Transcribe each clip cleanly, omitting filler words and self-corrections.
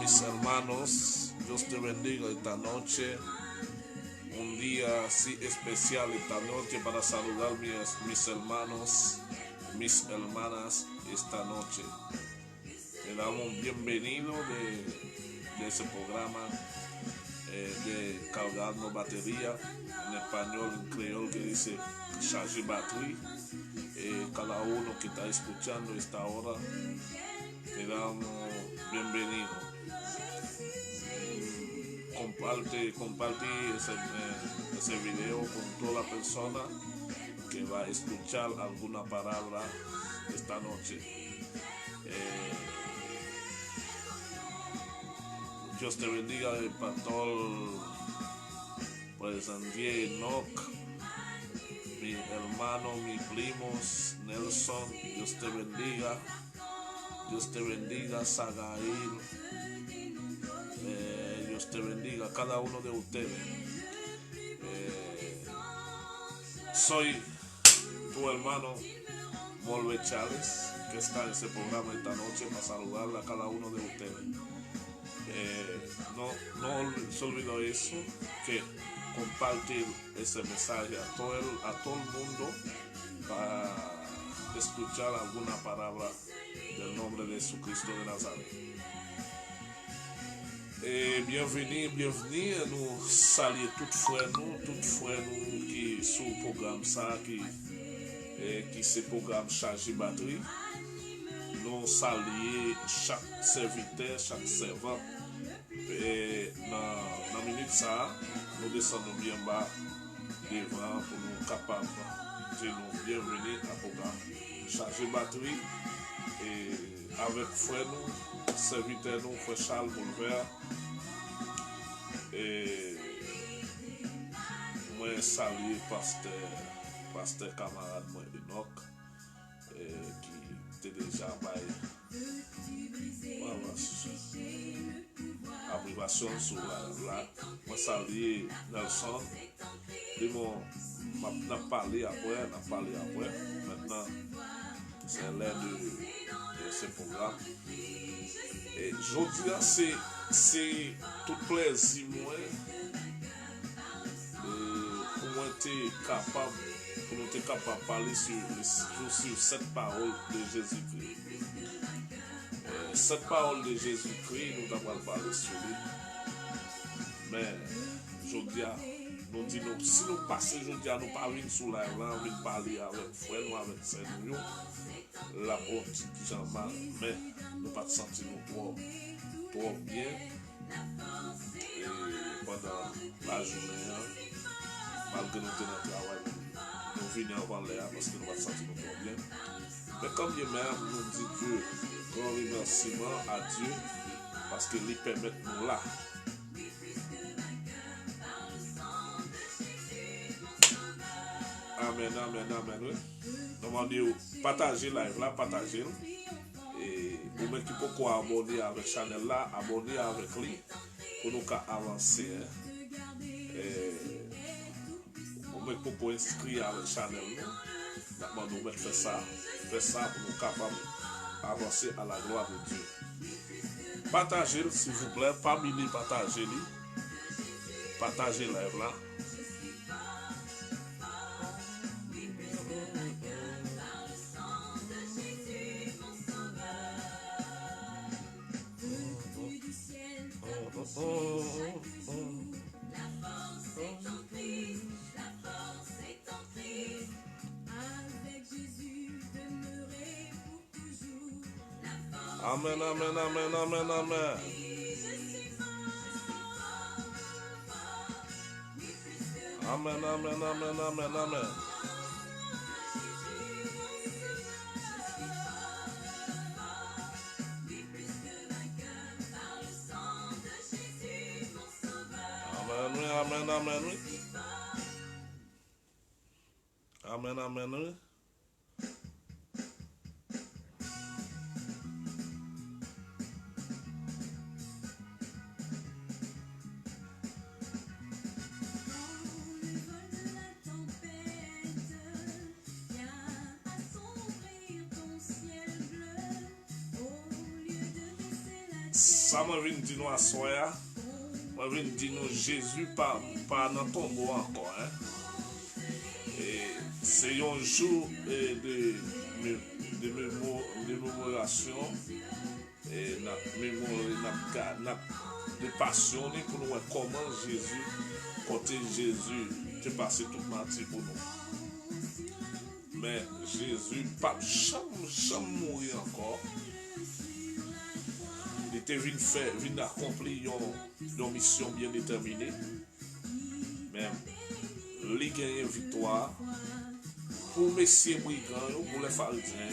Mis hermanos, Dios te bendiga esta noche, un día así especial esta noche para saludar mis hermanos, mis hermanas esta noche. Le damos bienvenido de ese programa de Cargando Batería, en español, en creol que dice Charger Battery. Cada uno que está escuchando esta hora, te damos bienvenido. Comparte ese video con toda persona que va a escuchar alguna palabra esta noche. Dios te bendiga, el pastor pues André Enoch, mi hermano, mis primos, Nelson. Dios te bendiga. Dios te bendiga, Sagail. Dios te bendiga a cada uno de ustedes. Soy tu hermano Molve Chávez, que está en ese programa esta noche para saludarle a cada uno de ustedes. No se olvidó eso, que compartir ese mensaje a todo el mundo para escuchar alguna palabra del nombre de Jesucristo de Nazaret. Bienvenue à nous saluer tout frère nous qui sous programme ça qui c'est programme Charger Batterie. Nous saluer chaque serviteur, chaque servant. Et dans la minute ça, nous descendons bien bas devant pour nous capables de nous bienvenue à programme Charger Batterie. Et avec frère nous, serviteur nous, frère Charles Boulevard. Et moi saluer pasteur camarade moi Enoch qui était déjà abrivation sur la moi saluer Nelson. Ils m'a parlé après, maintenant c'est l'heure de ce programme. Et aujourd'hui c'est tout plaisir moi capable de parler sur cette parole de Jésus-Christ. Cette parole de Jésus-Christ, nous devons parler sur lui. Mais, je dis, nous disons, si nous passons, je dis, nous parlons sur la langue, nous parler avec frère, nous avec Seigneur, la porte Jean mal, mais nous pas sentir nous trop bien. Et pendant la journée, malgré nous tenons le travail, nous venons avant l'air parce que nous pas sentir nous trop bien. Mais comme Dieu même, nous dit Dieu, grand remerciement à Dieu parce qu'il lui permet de nous là. Amen, amen, amen. Oui. Demandez partager live là, partager. Et vous mettez qui peut abonner avec Chanel là, abonner avec lui pour nous avancer. Et vous mettez pour inscrire avec Chanel là. Nous mettons faire ça pour nous capables d'avancer à la gloire de Dieu. Partagez s'il vous plaît, pas mini partagez live là. Amen, amen, amen, amen, amen. Amen, amen, amen, amen, amen. Amen, amen, oui. Amen, amen, oui. Ça m'a venu dire nous à soya. M'a venu dire nous Jésus pas dans ton tombeau encore. Hein? Et c'est un jour de mémoration et de passion pour nous voir comment Jésus, côté Jésus, te passé toute matin pour nous. Mais Jésus pas jamais mourir encore. Il était venu accomplir une mission bien déterminée. Mais il a gagné une victoire pour les messieurs brigands, pour les pharisiens.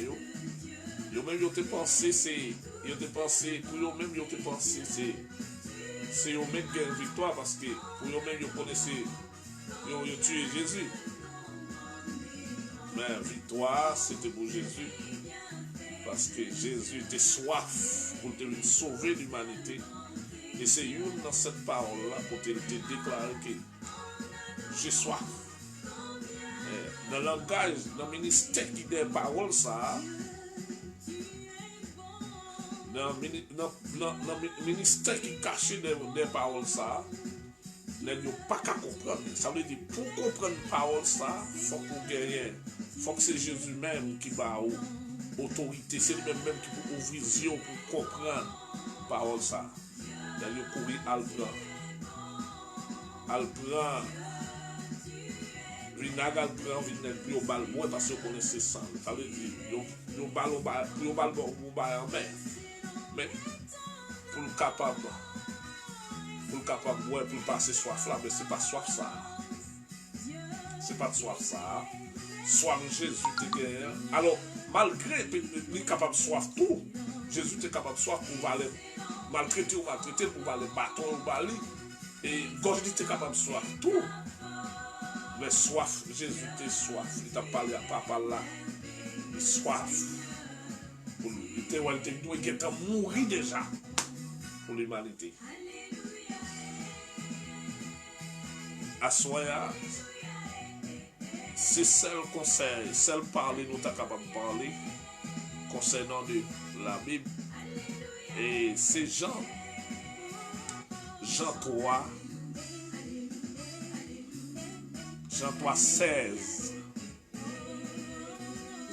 Ils ont même pensé, c'est eux-mêmes ils ont pensé, c'est eux-mêmes qui ont une victoire parce que pour eux-mêmes ils connaissaient, ils ont tué Jésus. Mais victoire, c'était pour Jésus. Parce que Jésus était soif pour te sauver l'humanité. Et c'est une dans cette parole-là pour te déclarer que j'ai soif. Dans le langage, dans le ministère qui des paroles, ça, dans le ministère qui cache des paroles, ça, ne n'avons pas qu'à comprendre. Ça veut dire, pour comprendre les paroles, ça, il faut qu'on gagne. Il faut que c'est Jésus même qui va autorité, c'est lui-même qui peut ouvrir les yeux pour comprendre la parole ça. D'ailleurs, courir à le prendre. Vinagre à le prendre, vinagre plus au bal bois parce que vous connaissez ça. Ça veut dire, vous bal en mer. Mais pour le capable, boire, pour passer soif là, mais c'est pas soif ça. C'est pas de soif ça. Soif Jésus te guerre. Alors, malgré qu'il est capable de soif tout, Jésus était capable de soif pour aller maltraiter ou maltraiter, pour aller bâton ou bali. Et gorge était capable de soif tout. Mais soif, Jésus était soif. Il t'a parlé à papa là. Il soif. Il était mourir déjà pour l'humanité. Assoya, c'est seul conseil, seul parler, nous sommes capables de parler concernant de la Bible. Et c'est Jean 3, Jean 3,16.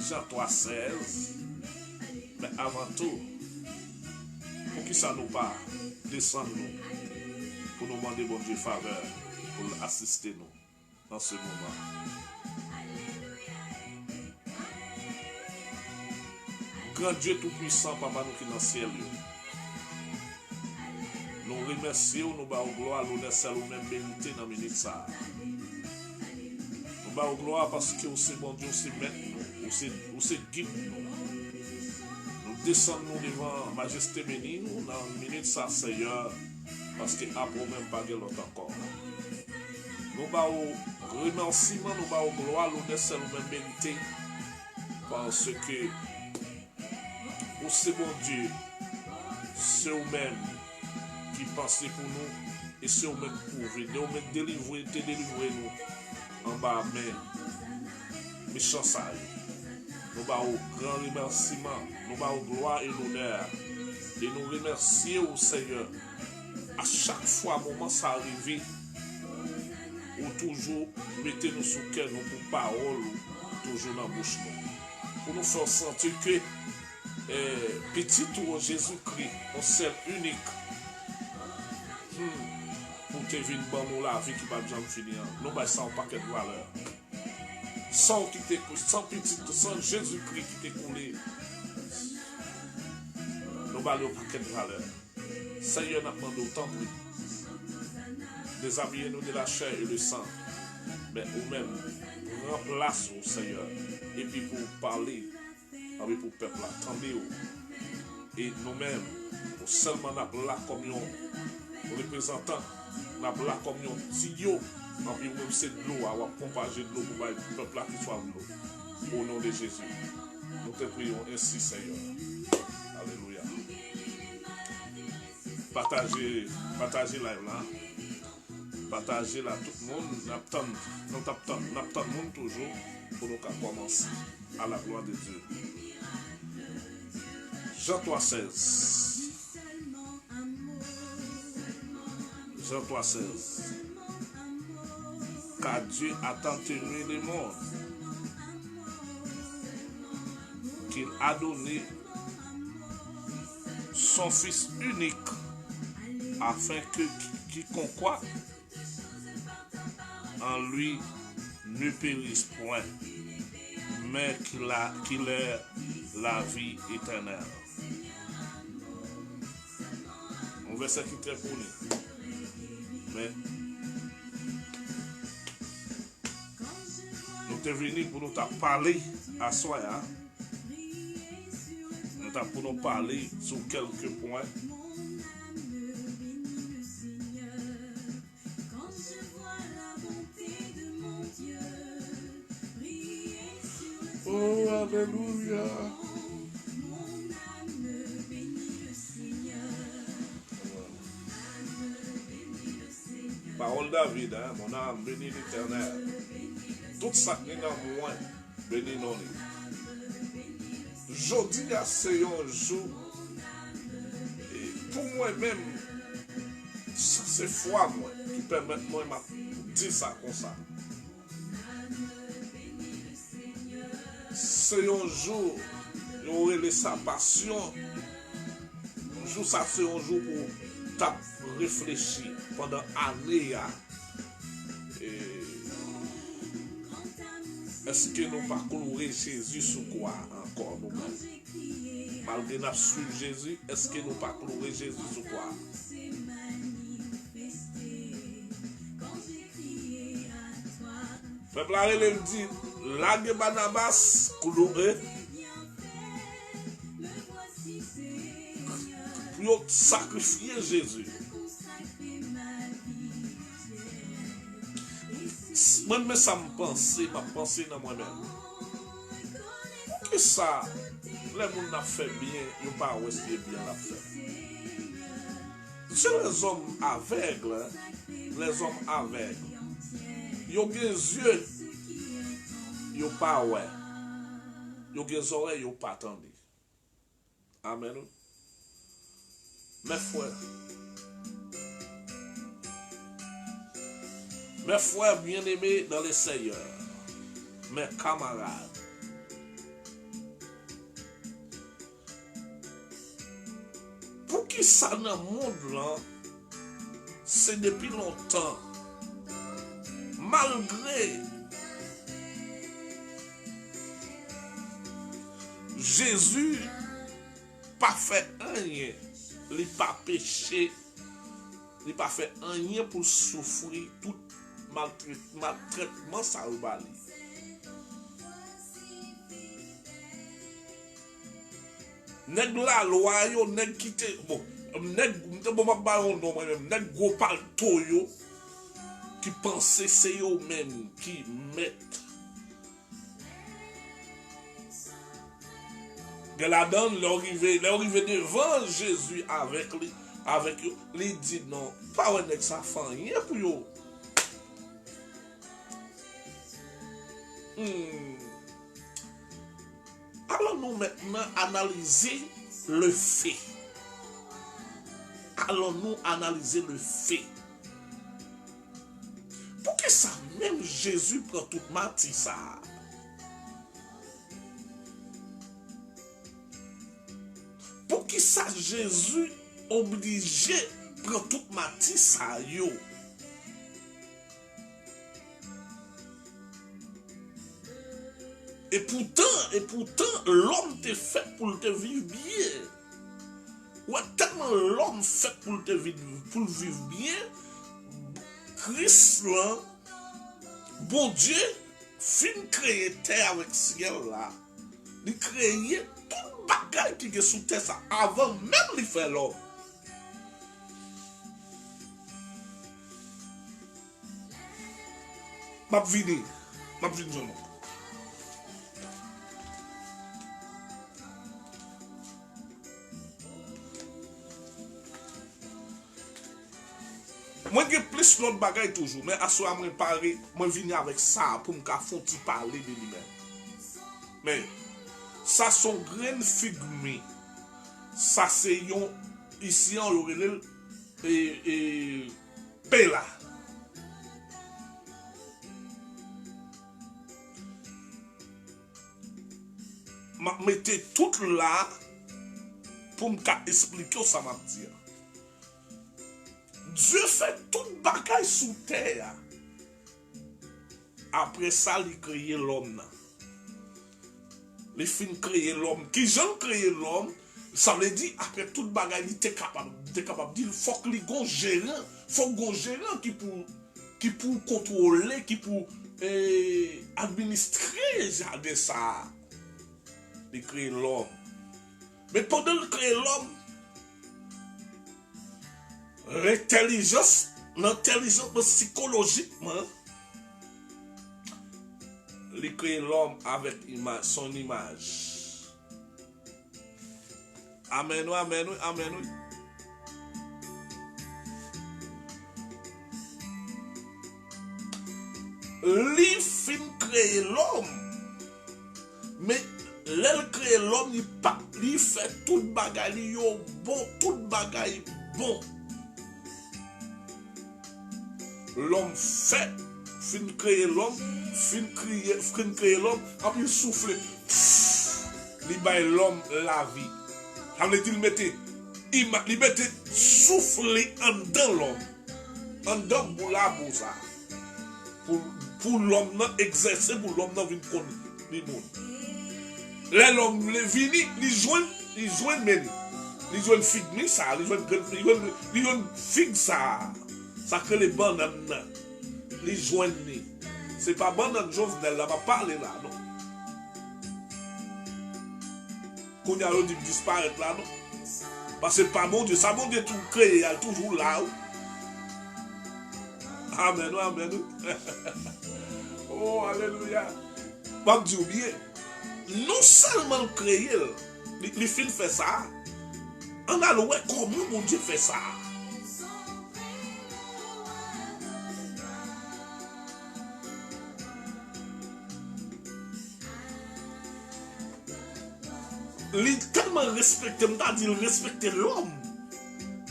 Jean 3,16. Mais avant tout, pour qui ça nous pas descendre nous, pour nous demander bon Dieu faveur, pour assister nous dans ce moment. Grand Dieu Tout-Puissant, Papa nous qui dans le ciel, nous remercions, nous bavons gloire, l'honneur, c'est nous-mêmes mérité dans la minute ça. Nous bavons gloire parce que c'est bon Dieu, c'est maître nous, c'est guide nous. Nous descendons devant Majesté bénie nous dans la minute ça, Seigneur, parce que après même pas de l'autre encore. Nous bavons remerciement, nous bavons gloire, l'honneur, c'est nous-mêmes mérité parce que c'est bon Dieu, c'est vous-même qui pensez pour nous et c'est vous-même pour vous délivrer nous en bas mais méchant ça. Nous avons grand remerciement, nous avons gloire et l'honneur et nous remercions au Seigneur. À chaque fois, moment ça arrive, ou toujours mettez nous sous cœur nous pour parole, toujours dans la bouche nous. Pour nous faire sentir que petit ou Jésus-Christ, au seul unique, pour te venir dans nous la vie qui va bien finir. Nous avons ça un paquet de valeur. Sans petit, sans Jésus-Christ qui t'est coulé, nous avons un paquet de valeur. Seigneur n'a demandé autant de déshabiller-nous de la chair et le sang, mais nous-mêmes, remplace-nous, Seigneur, et puis pour parler. Pour le peuple, attendez-vous. Et nous-mêmes, seulement nous la communion, nous représentants, nous la communion, Dieu, nous même c'est de l'eau, à propager de l'eau pour le peuple qui soit de l'eau. Au nom de Jésus, nous te prions ainsi, Seigneur. Alléluia. Partagez live là. Partagez là, tout le monde. Nous attendons le monde toujours pour nous commencer à la gloire de Dieu. Jean 3,16. Jean 3,16. Car Dieu a tant aimé le monde qu'il a donné son Fils unique afin que quiconque croit en lui ne périsse point, mais qu'il ait la vie éternelle. Un verset qui est très connu. Mais nous sommes venus pour nous parler à soi. Nous sommes pour nous parler sur quelques points. Oh, alléluia. Parole David, hein, mon âme, bénis l'Éternel. Tout ça qui est dans moi, bénis non. Jeudi, c'est un jour. Et pour moi-même, c'est foi moi qui permet moi de dire ça comme ça. C'est un jour, il aurait sa passion. Un jour, ça c'est un jour pour réfléchir pendant années. Est-ce que nous parcourons Jésus sur quoi encore nous-mêmes? Malgré nous suivre Jésus, est-ce que nous parcourons Jésus sur quoi? Peuple a dit, Lage Barnabas, Kouloure, pour sacrifier Jésus. Moi-même, ça me pensait dans moi-même. Que ça, les gens ont fait bien, ils n'ont pas resté bien la fait. C'est les hommes aveugles, ils ont des yeux, ils n'ont pas ouais. Ils ont des oreilles, ils n'ont pas entendu. Amen. Mes frères, Mes frères bien-aimés dans le Seigneur, mes camarades, pour qui ça dans le monde là, c'est depuis longtemps, malgré Jésus pas fait rien, il pas péché, il pas fait rien pour souffrir tout maltraitement ça ou bali. Nèg la loi yo nèg quitter bon nèg bon ma baron non moi-même nèg gros palto yo qui pensait c'est eux même qui mettent de la donne l'arrivée devant Jésus avec lui il dit non pas un nèg ça fait rien pour yo. Allons-nous maintenant analyser le fait. Allons-nous analyser le fait. Pour que ça, même Jésus prend toute matière ça. Pour que ça, Jésus obligé prend toute matière ça yo. Et pourtant, l'homme te fait pour te vivre bien. Ouais, tellement l'homme fait pour te vivre bien, Christ là, bon Dieu, fin créer terre avec ciel là. Il créer tout bagage qui est sous terre ça, avant même de faire l'homme. M'a vini seulement. Moi j'ai plus l'autre bagaille toujours, mais à soi moi parler, moi venir avec ça pour me faire parler de lui-même. Mais ça son grain figme. Ça c'est yon ici en l'orelel et pela. M'a mettez tout là pour me expliquer ça m'a dit. Dieu fait toute bagaille sous terre. Après ça, il crée l'homme. Il fin créer l'homme. Qui j'en crée l'homme, ça veut dire après toute bagaille, il était capable de dire, il faut qu'il y ait un gérant. Il faut qu'il y ait un gérant qui pour contrôler, qui pour administrer de ça. Il crée l'homme. Mais pendant qu'il crée l'homme, l'intelligence psychologiquement, il crée l'homme avec son image. Amen, amen, amen. Il fin créer l'homme, mais l'elle crée l'homme, il fait toute bagaille bon, toute bagaille bon. L'homme fait, fin créer l'homme, fin créer l'homme, après il souffle, il baille l'homme la vie. Ça veut dire il mettait souffler en dedans l'homme, en dedans pour la boursa, pour l'homme exercer, pour l'homme venir connaître le monde. Là l'homme le vini, il joint meni, il joint figue ça, il joint figue ça. Ça crée les bananes, les joignes. C'est pas banane Jovenel, là, va parler là, non? Qu'on y a dit disparaître là, non? Parce que c'est pas mon Dieu, ça mon Dieu tout créé, il est toujours là. Amen, amen. Oh, alléluia. Pas dire bien. Non seulement créé, les films fait ça. On a le ouais, comment mon Dieu fait ça? Il tellement respecté, il respecte l'homme.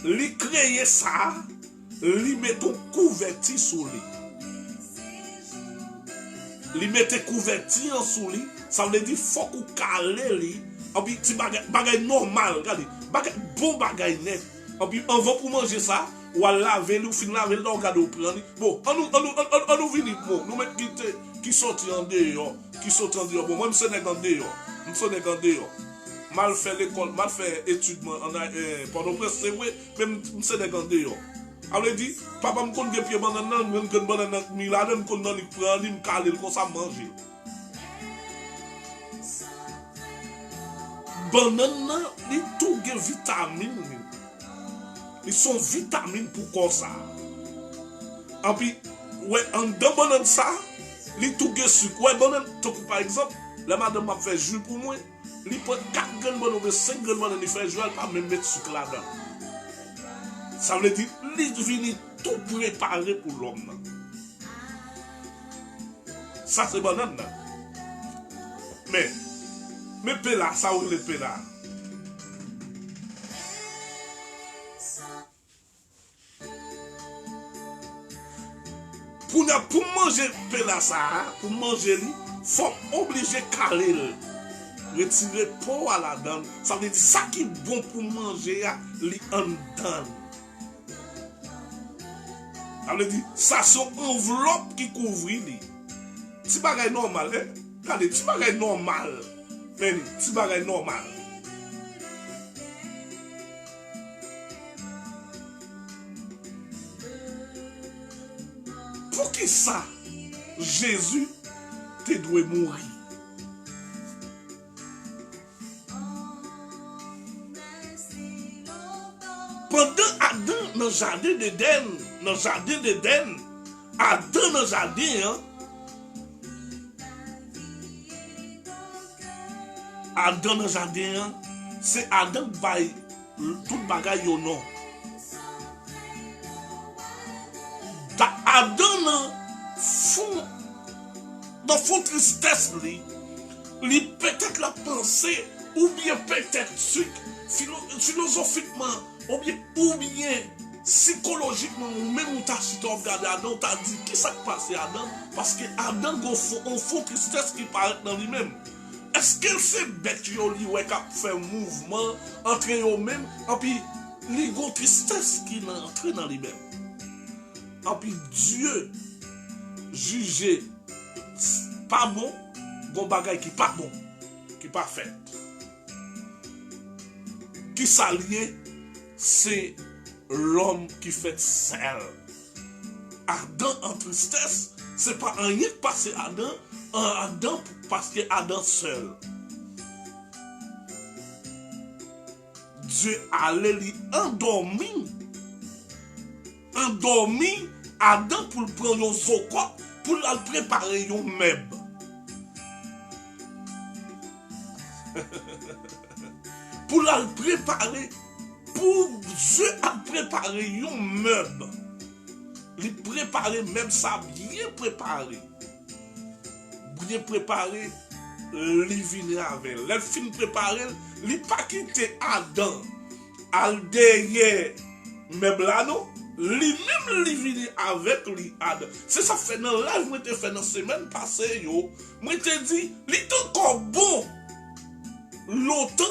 Il crée ça, il met un couverture sur lui. li mette couverture en sous li, ça veut dire faut qu'on caler li, et puis ti bagay normal, regardez, bagay bon bagay net. Et puis on va pour manger ça, ou à laver ou fin laver là on garde au prendre. Bon, on nous vini bon, nous mettre qui sorti en dehors, Bon, moi je suis en dehors. Mal fait l'école, mal fait études pendant presque c'est vrai, même je suis en dehors. Alors dit, papa me connaît pied banane, me connaît banane milade, me connaît li prendre, me caler comme ça manger. Banane li tout gen vitamine. Ils sont vitamines pour quoi ça. Et puis ouais, en deux banane ça, li tout gen sucre. Ouais, banane, par exemple, la madame m'a fait jus pour moi, li prend 4 graines banane ou 5 graines banane, il fait jus, elle pas même mettre sucre là-dedans. Ça veut dire, li vini tout préparé pour l'homme. Ça c'est banane. Mais pela, ça ou le pela. Pour manger pela ça, pour manger li, faut obliger caler. Retirer peau à la dent. Ça veut dire ça qui est bon pour manger li en dedans. Ça veut dire, ça son enveloppe qui couvre li. Si bagay normal, hein? Regardez, si bagay normal. Mais si bagay normal. Pour qui ça, Jésus te doit mourir? Pendant Adam dans le jardin d'Éden, Adam dans le jardin, hein? Adam dans le jardin, hein? C'est Adam qui baille tout bagay yo non. Adam dans fond tristesse li peut-être la pensée ou bien peut-être philosophiquement ou bien psychologiquement ou même ou t'as si tu regardes Adam, t'as dit qui ça passe Adam parce que Adam on fond tristesse qui paraît dans lui-même. Est-ce qu'elle s'est bête yo li ouais qu'a fait mouvement entre eux même et puis li gon tristesse qui entre dans lui-même. Et puis Dieu juge pas bon, bon bagay qui pas bon, qui pas fait. Qui s'allie, c'est l'homme qui fait seul. Adam en tristesse, c'est pas un rien qui passe Adam parce que Adam seul. Dieu allait lui endormi Adam pour le prendre un zokot, pour le préparer un meuble. Pour le préparer, pour Dieu a préparé un meuble. Il préparer même ça bien préparé. Bien préparé, il vient avec. Il fin préparé, il pas quitté Adam. Al derrière meuble là non. Lui-même li vini avec lui Adam. C'est ça fait dans live moi te fait dans semaine passée yo. Moi te dit, li encore bon. L'autant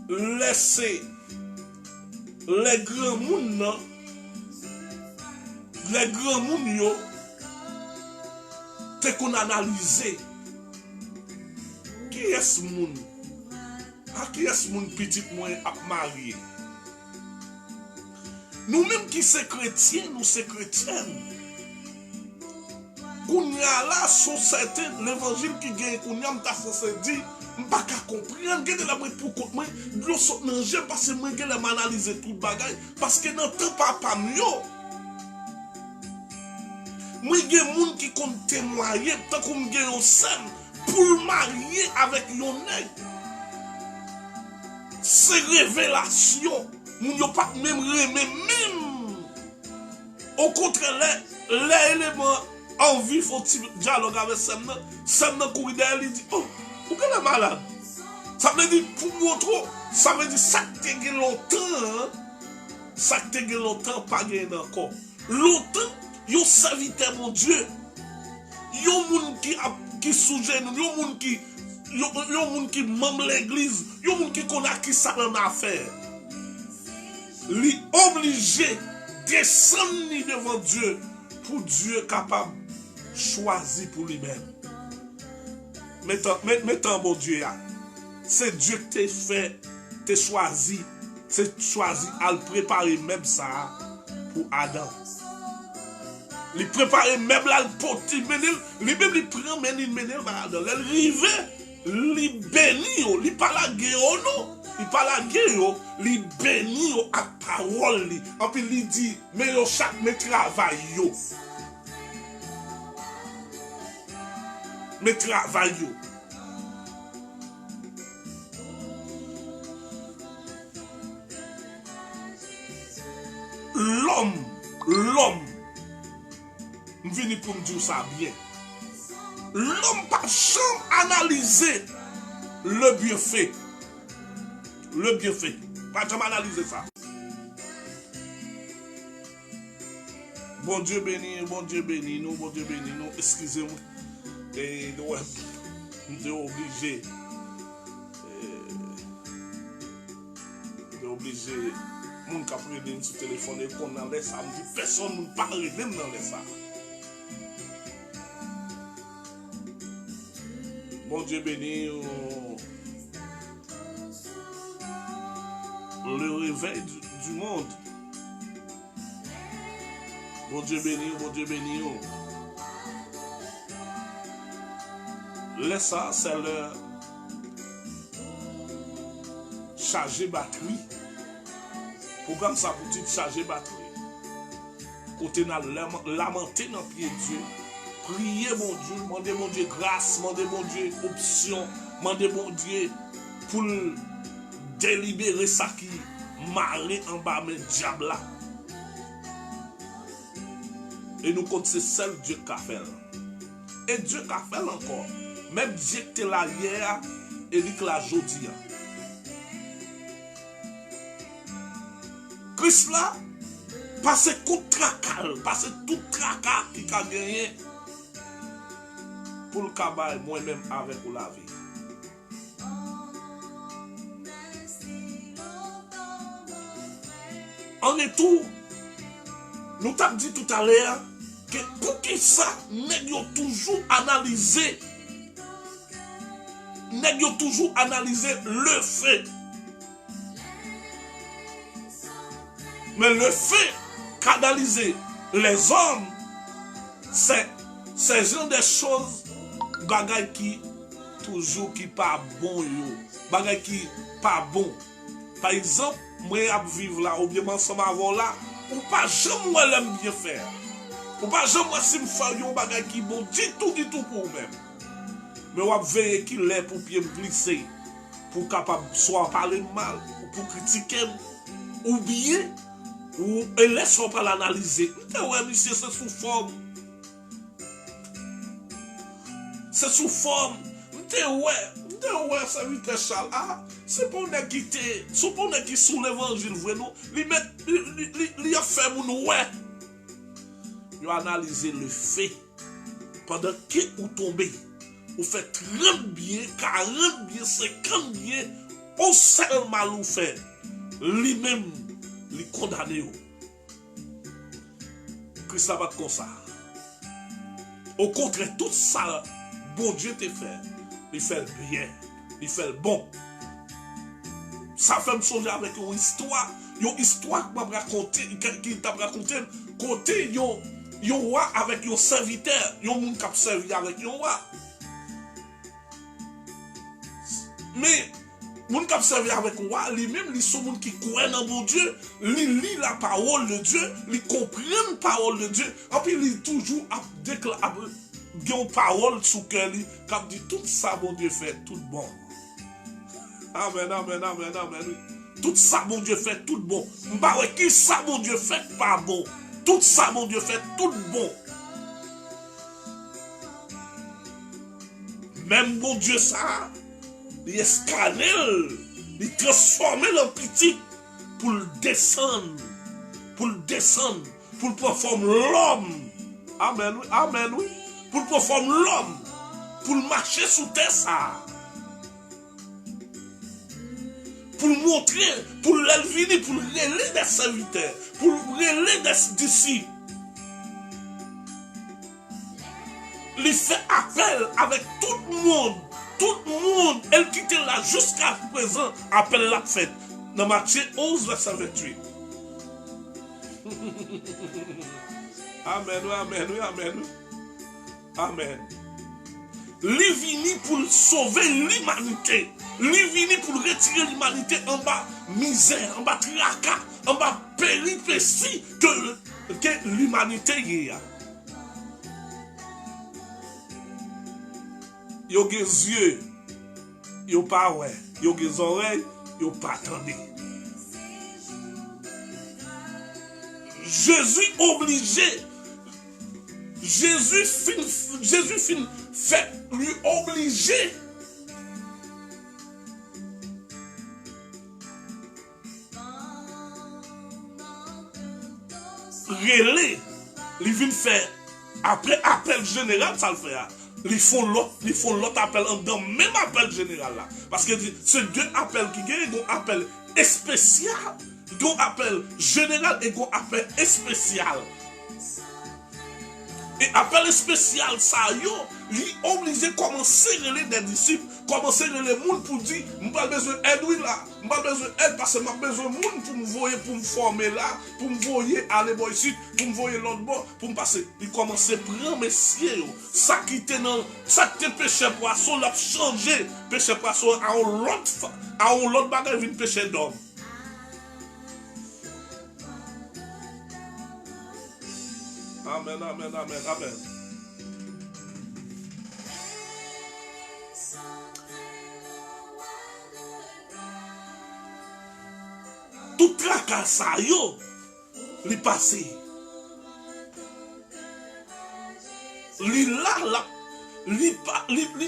laisser les grands moun yo te qu'on analyser qui est moun qui est moun petit moins à marier. Nous-mêmes qui sommes chrétiens, nous sommes chrétiennes. Qu'on y a là, société, l'évangile qui gagne, qu'on y a, m'ta censé dire, m'pas qu'à comprendre, gade la pour contre moi, l'eau saute dans le parce que moi, gade m'analyser tout le bagage, parce que dans le temps, pas mieux. Moi, il y a des gens qui comptent témoigner, tant qu'on gagne un sem, pour marier avec yon nèg. C'est révélation. Moun yo pas même remè même. Au contraire, les éléments en vie faut dialogue avec Semna. Semna courir derrière lui dit oh, vous êtes malade. Ça veut dire pour montrer, ça veut dire ça te gagne longtemps. Ça te gagne longtemps pas gagné encore. Longtemps, yo serviteur mon Dieu. Yo moun qui sous genou, yon moun qui membre l'église, yon moun qui connaît qui ça en affaire. Li obligé descendre devant Dieu pour Dieu capable choisir pour lui-même. Mettons bon Dieu, c'est Dieu qui t'a fait, t'a choisi, à le préparer même ça pour Adam. Il prépare même là le porte, il même il prend men il mène Adam. Il rive, il bénit, il pas la guerre non. Il pas la guerre, il bénit à parole. Et puis il dit, mais yo chaque me travail yo. Me travail yo. L'homme, je viens pour me dire ça bien. L'homme pas jamais analyser le bienfait. Le bienfait. Pas jamais analyser ça. Bon Dieu béni nous, bon Dieu béni nous. Excusez-moi. Et nous sommes obligés. Moun ka prene sur téléphone et qu'on en laisse ça, me dit personne ne parle même dans les ça. Bon Dieu béni le réveil du monde. Bon Dieu béni. Laisse ça, c'est leur charger batterie. Programme ça pour te charger batterie. Côté n'a lamenter dans pied Dieu. Prier mon Dieu, demander mon Dieu grâce, demander mon Dieu option, demander mon Dieu pour délibérer ça qui marre en bas mais diable là. Et nous comptons c'est seul Dieu qui a fait. Et Dieu qui a fait encore. Même Dieu qui était là hier et dit que la jodi. Christ là, passe tout tracal qui a gagné pour le cabal moi-même avec la vie. En retour, nous t'avons dit tout à l'heure que pour qui ça, nèg yo toujours analyser le fait. Mais le fait qu'analyser les hommes, c'est genre des choses, bagay qui toujours qui pas bon yo, bagay qui pas bon. Par exemple, moi je vivre là, ou bien ensemble avant là, ou pas jamais moi l'aime bien faire. Ou pas jamais moi si me faire un bagay qui bon, dit tout pour vous-même. Mais on veille qu'il est pour bien glisser, pour capable soit parler mal, ou pour critiquer, ou bien ou laisse-moi pas l'analyser. Ouais, monsieur, c'est sous forme. C'est sous forme. Ouais, ça veut dire Charles. Ah, c'est pas un qui sous l'évangile, vrai, non? Il a fait mon ouais. Il a analysé le fait. Pendant que vous tombez, vous faites 30 bien, 40 bien, 50 bien, au seul mal vous fait. Lui-même, les condamner. Christ va comme ça. Au contraire, tout ça, bon Dieu te fait. Il fait bien. Il fait bon. Ça fait me songer avec une histoire. Une histoire qui t'a raconté. Côté, yon roi avec yon serviteur. Yon moun kap servi avec yon roi. Mais, moun kap servi avec yon roi, lui-même, li son moun qui croit dans mon Dieu, li lit la parole de Dieu, li comprend la parole de Dieu, et puis li toujours déclare une parole sous cœur li, kap dit tout ça mon Dieu fait tout bon. Amen, amen, amen, amen. Tout ça mon Dieu fait tout bon. M'pa qui ça mon Dieu fait pas bon. Tout ça mon Dieu fait tout bon. Même mon Dieu ça, il est scanné, il transforme en petit pour le descendre, pour performer l'homme. Amen, oui, amen, oui. Pour performer l'homme. pour marcher sous terre ça. Pour montrer, pour venir, pour relayer des serviteurs, pour relayer des disciples. Il fait appel avec tout le monde, elle quitte là jusqu'à présent, appel la fête. Dans Matthieu 11, verset 28. Amen, amen, amen. Amen. Il vini pour sauver l'humanité. Il vini pour retirer l'humanité en bas misère, en bas tracas, en bas péripéties que l'humanité y a. Yo gen yeux, yo pas ouais, yo gen oreilles, yo pas attendé. Jésus obligé. Jésus fin fait lui obliger. Relais, il vient faire après appel général, ça le fait. Ils font l'autre appel dans le même appel général là. Parce que c'est deux appels qui gagnent, un appel spécial, un appel général et un appel spécial. Et appel spécial, ça y est, il est obligé de commencer à relayer des disciples, commencer à relayer les gens pour dire, je n'ai pas besoin d'aide là, je n'ai pas besoin d'aide parce que j'ai besoin de monde pour me voir, pour me former là, pour me voir aller ici, pour me voir l'autre bord, pour me passer. Il commence à prendre messieurs, ça qui était dans, ça qui était péché poisson, l'a changé, péché poisson à un autre bagage, une péché d'homme. Amen, amen, amen, amen. Tout tracas ça yo, li passé. Li là, li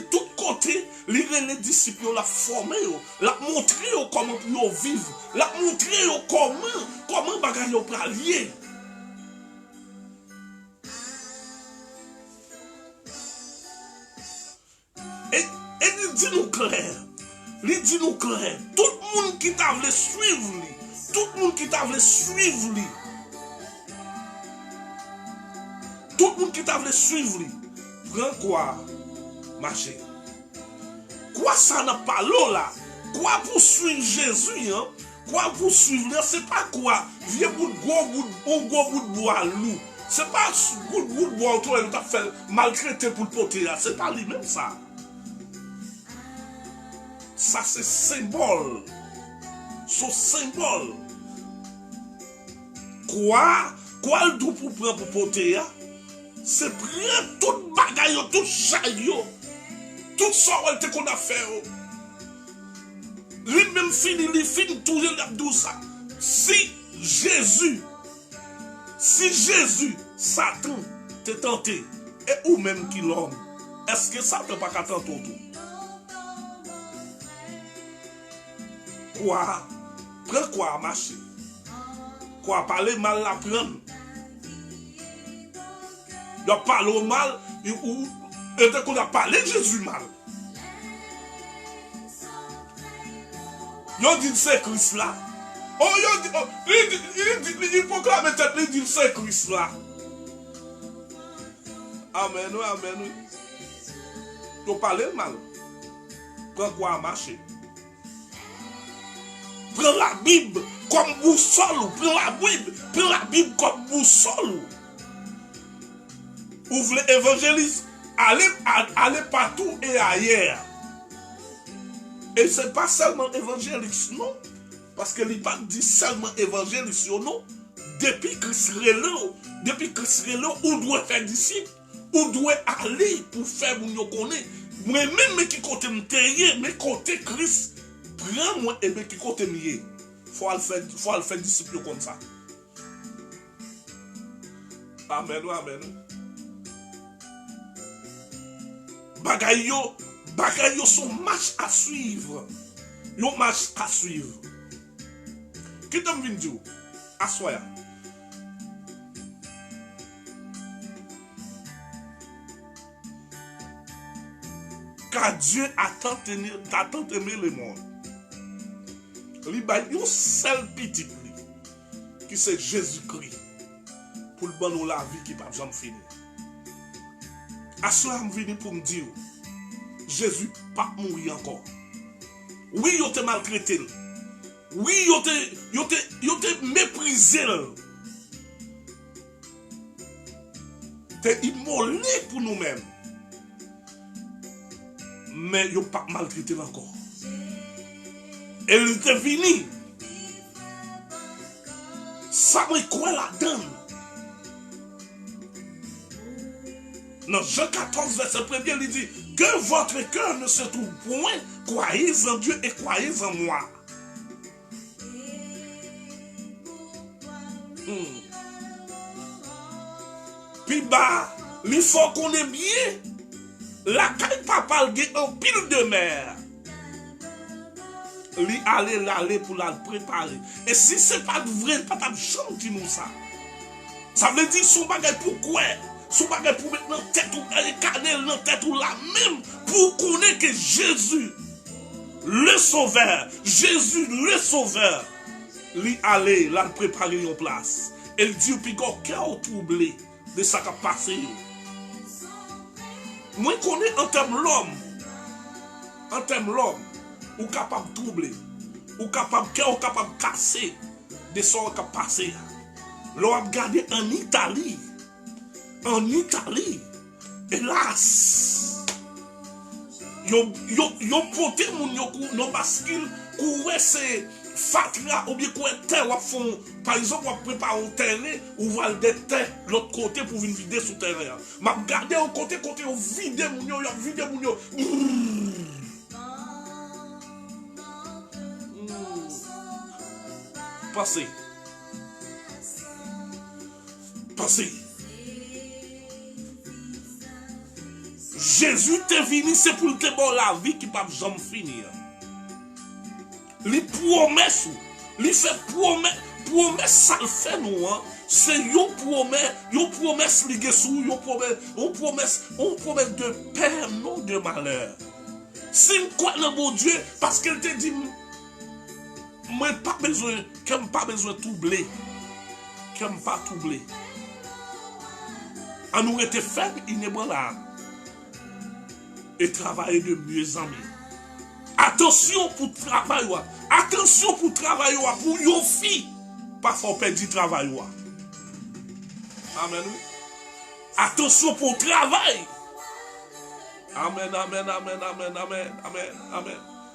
tout côté, li les disciples la formé yo, la montré yo comment yo vivre, la montré yo comment bagay yo pralier. Et il dit nous clair, tout le monde qui t'a voulu suivre lui, tout le monde qui t'a voulu suivre lui, tout le monde qui t'a voulu suivre lui, prends quoi, marcher. Quoi ça n'a pas l'eau là, quoi pour suivre Jésus, hein? Quoi pour suivre, c'est pas quoi, viens pour gros bout de bois loup, c'est pas bout de bois toi il t'a fait maltraiter pour le porter là, c'est pas lui-même ça. Ça c'est symbole. Son symbole. Quoi le tout pour prendre pour porter? C'est prendre tout bagaille, tout chaillot, tout ça qu'on a fait. Lui-même finit tout le ça. Si Jésus, Satan t'a tenté, et ou même qui l'homme, est-ce que Satan pas qu'à tenter tout? Quoi? Prends quoi à marcher? Quoi parler mal la prendre? Il a parlé mal, ou qu'on a parlé de Jésus mal. Il dit c'est Christ là. Oh, il proclame tête, il dit c'est Christ là. Amen, amen. Il a parlé mal. Prends quoi à marcher? Prends la Bible comme boussole. Prends la Bible comme boussole. Ouvre l'évangéliste. Allez partout et ailleurs. Et ce n'est pas seulement évangéliste, non. Parce que il pas dit seulement évangéliste, non. Depuis Christ est là, on doit faire disciple. On doit aller pour faire mon connaître. Moi-même qui côté me terre, mais côté Christ. Prends-moi et bien qui côté mieux. Faut le faire disciple comme ça. Amen, amen. Bagay yo son marche à suivre. Yo marche à suivre. Qui t'aime vient dire? Assoya. car Dieu a tant aimé le monde. Il y a un seul petit qui c'est Jésus-Christ pour le bon la vie qui ne peut jamais finir. À cela, je suis venu pour me dire, Jésus n'a pas mourir encore. Oui, il t'a maltraité. Oui, il t'a méprisé. Il t'a immolé pour nous-mêmes. Mais il n'a pas maltraité encore. Et il était venu. Ça me quoi la donne. Dans Jean 14, verset 1er, il dit que votre cœur ne se trouve point, croyez en Dieu et croyez en moi. Puis bah, il faut qu'on ait bien la caille papa en pile de mer. Lui aller pour la préparer. Et si ce n'est pas vrai, pas de chance qui nous ça. Ça veut dire son bagage pourquoi? Son bagage pour mettre dans la tête ou incarner dans la tête ou la même pour connaître que Jésus, le sauveur, Jésus, le sauveur, lui aller, la préparer en place. Et il dit, puis qu'on cœur troublé de ça qui a passé. Moi, je connais en termes l'homme, ou capable de troubler, ou capable de casser de ça qui a passé. L'on a regardé en Italie, hélas, yo porté mon bascule, courir c'est fatra ou bien courir terre, font par exemple on prépare un terrain ou va des terres l'autre côté pour venir vider sous terrain. M'a regarder au côté on vider mon yo Passez. Jésus t'est venu, c'est pour te bon la vie qui ne peut jamais finir. Les promesses, les fait promesses, ça le fait nous. Hein? C'est une promesse liée sous, une promesse de paix, non de malheur. Si je crois dans mon Dieu, parce qu'elle te dit, moi, pas besoin de troubler. Qui n'aime pas troubler. On nous était faible, inébranlable. Et travailler de mieux en mieux. Attention pour travail. Attention pour travail. Pour yon fille. Pas faut perdre du travail. Amen. Attention pour travail. Amen.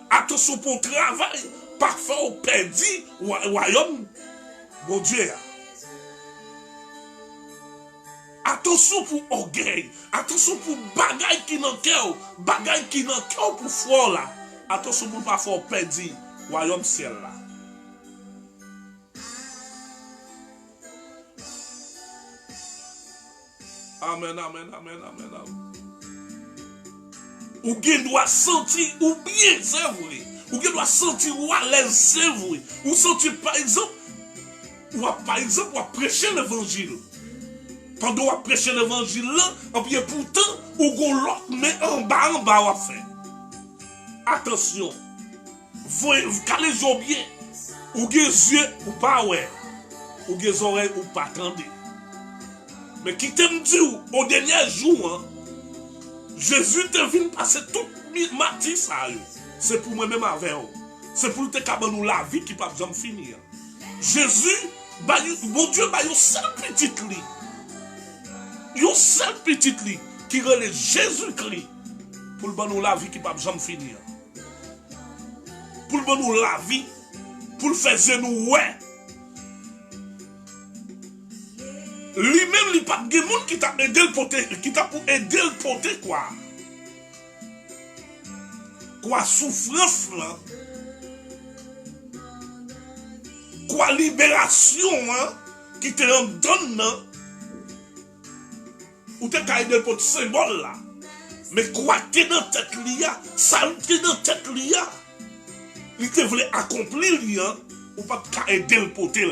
Attention pour travail. Parfois on perd du royaume. Mon Dieu. Attention pour orgueil. Attention pour bagaille qui n'en cœur. Bagaille qui n'en cœur pour foi là. Attention pour pas faire perdre royaume ciel là. Amen. Ou bien doit sentir ou bien c'est vrai. Ou bien doit sentir ou à l'aise c'est vrai. Ou sentir par exemple ou prêcher l'évangile. Pendant qu'on prêche l'évangile là, et puis pourtant, ou qu'on l'autre, mais en bas, on va faire. Attention, vous calez bien, ou des yeux, ou pas ouais, ou des oreilles, ou pas attendez. Mais qui t'aime dire, au dernier jour, hein, Jésus te vient passer toute matin ça. C'est pour moi-même avec vous. C'est pour te cabaner nous la vie qui ne peut jamais finir. Jésus, mon Dieu, il y a un seul petit lit. Il y a un seul petit lit qui relève Jésus-Christ pour le bon la vie qui ne peut jamais finir. Pour le bon la vie, pour le faire nous ouais. Lui-même, il n'y a pas de monde qui t'a aidé le porter, qui t'a pour aider le porter quoi. Quoi souffrance là. Quoi libération hein, qui te donne ou te qu'à aider le porter symbole là. Mais quoi qui est dans tête liya, ça qui est dans tête liya. Il te voulait accomplir liya ou pas qu'à aider le porter.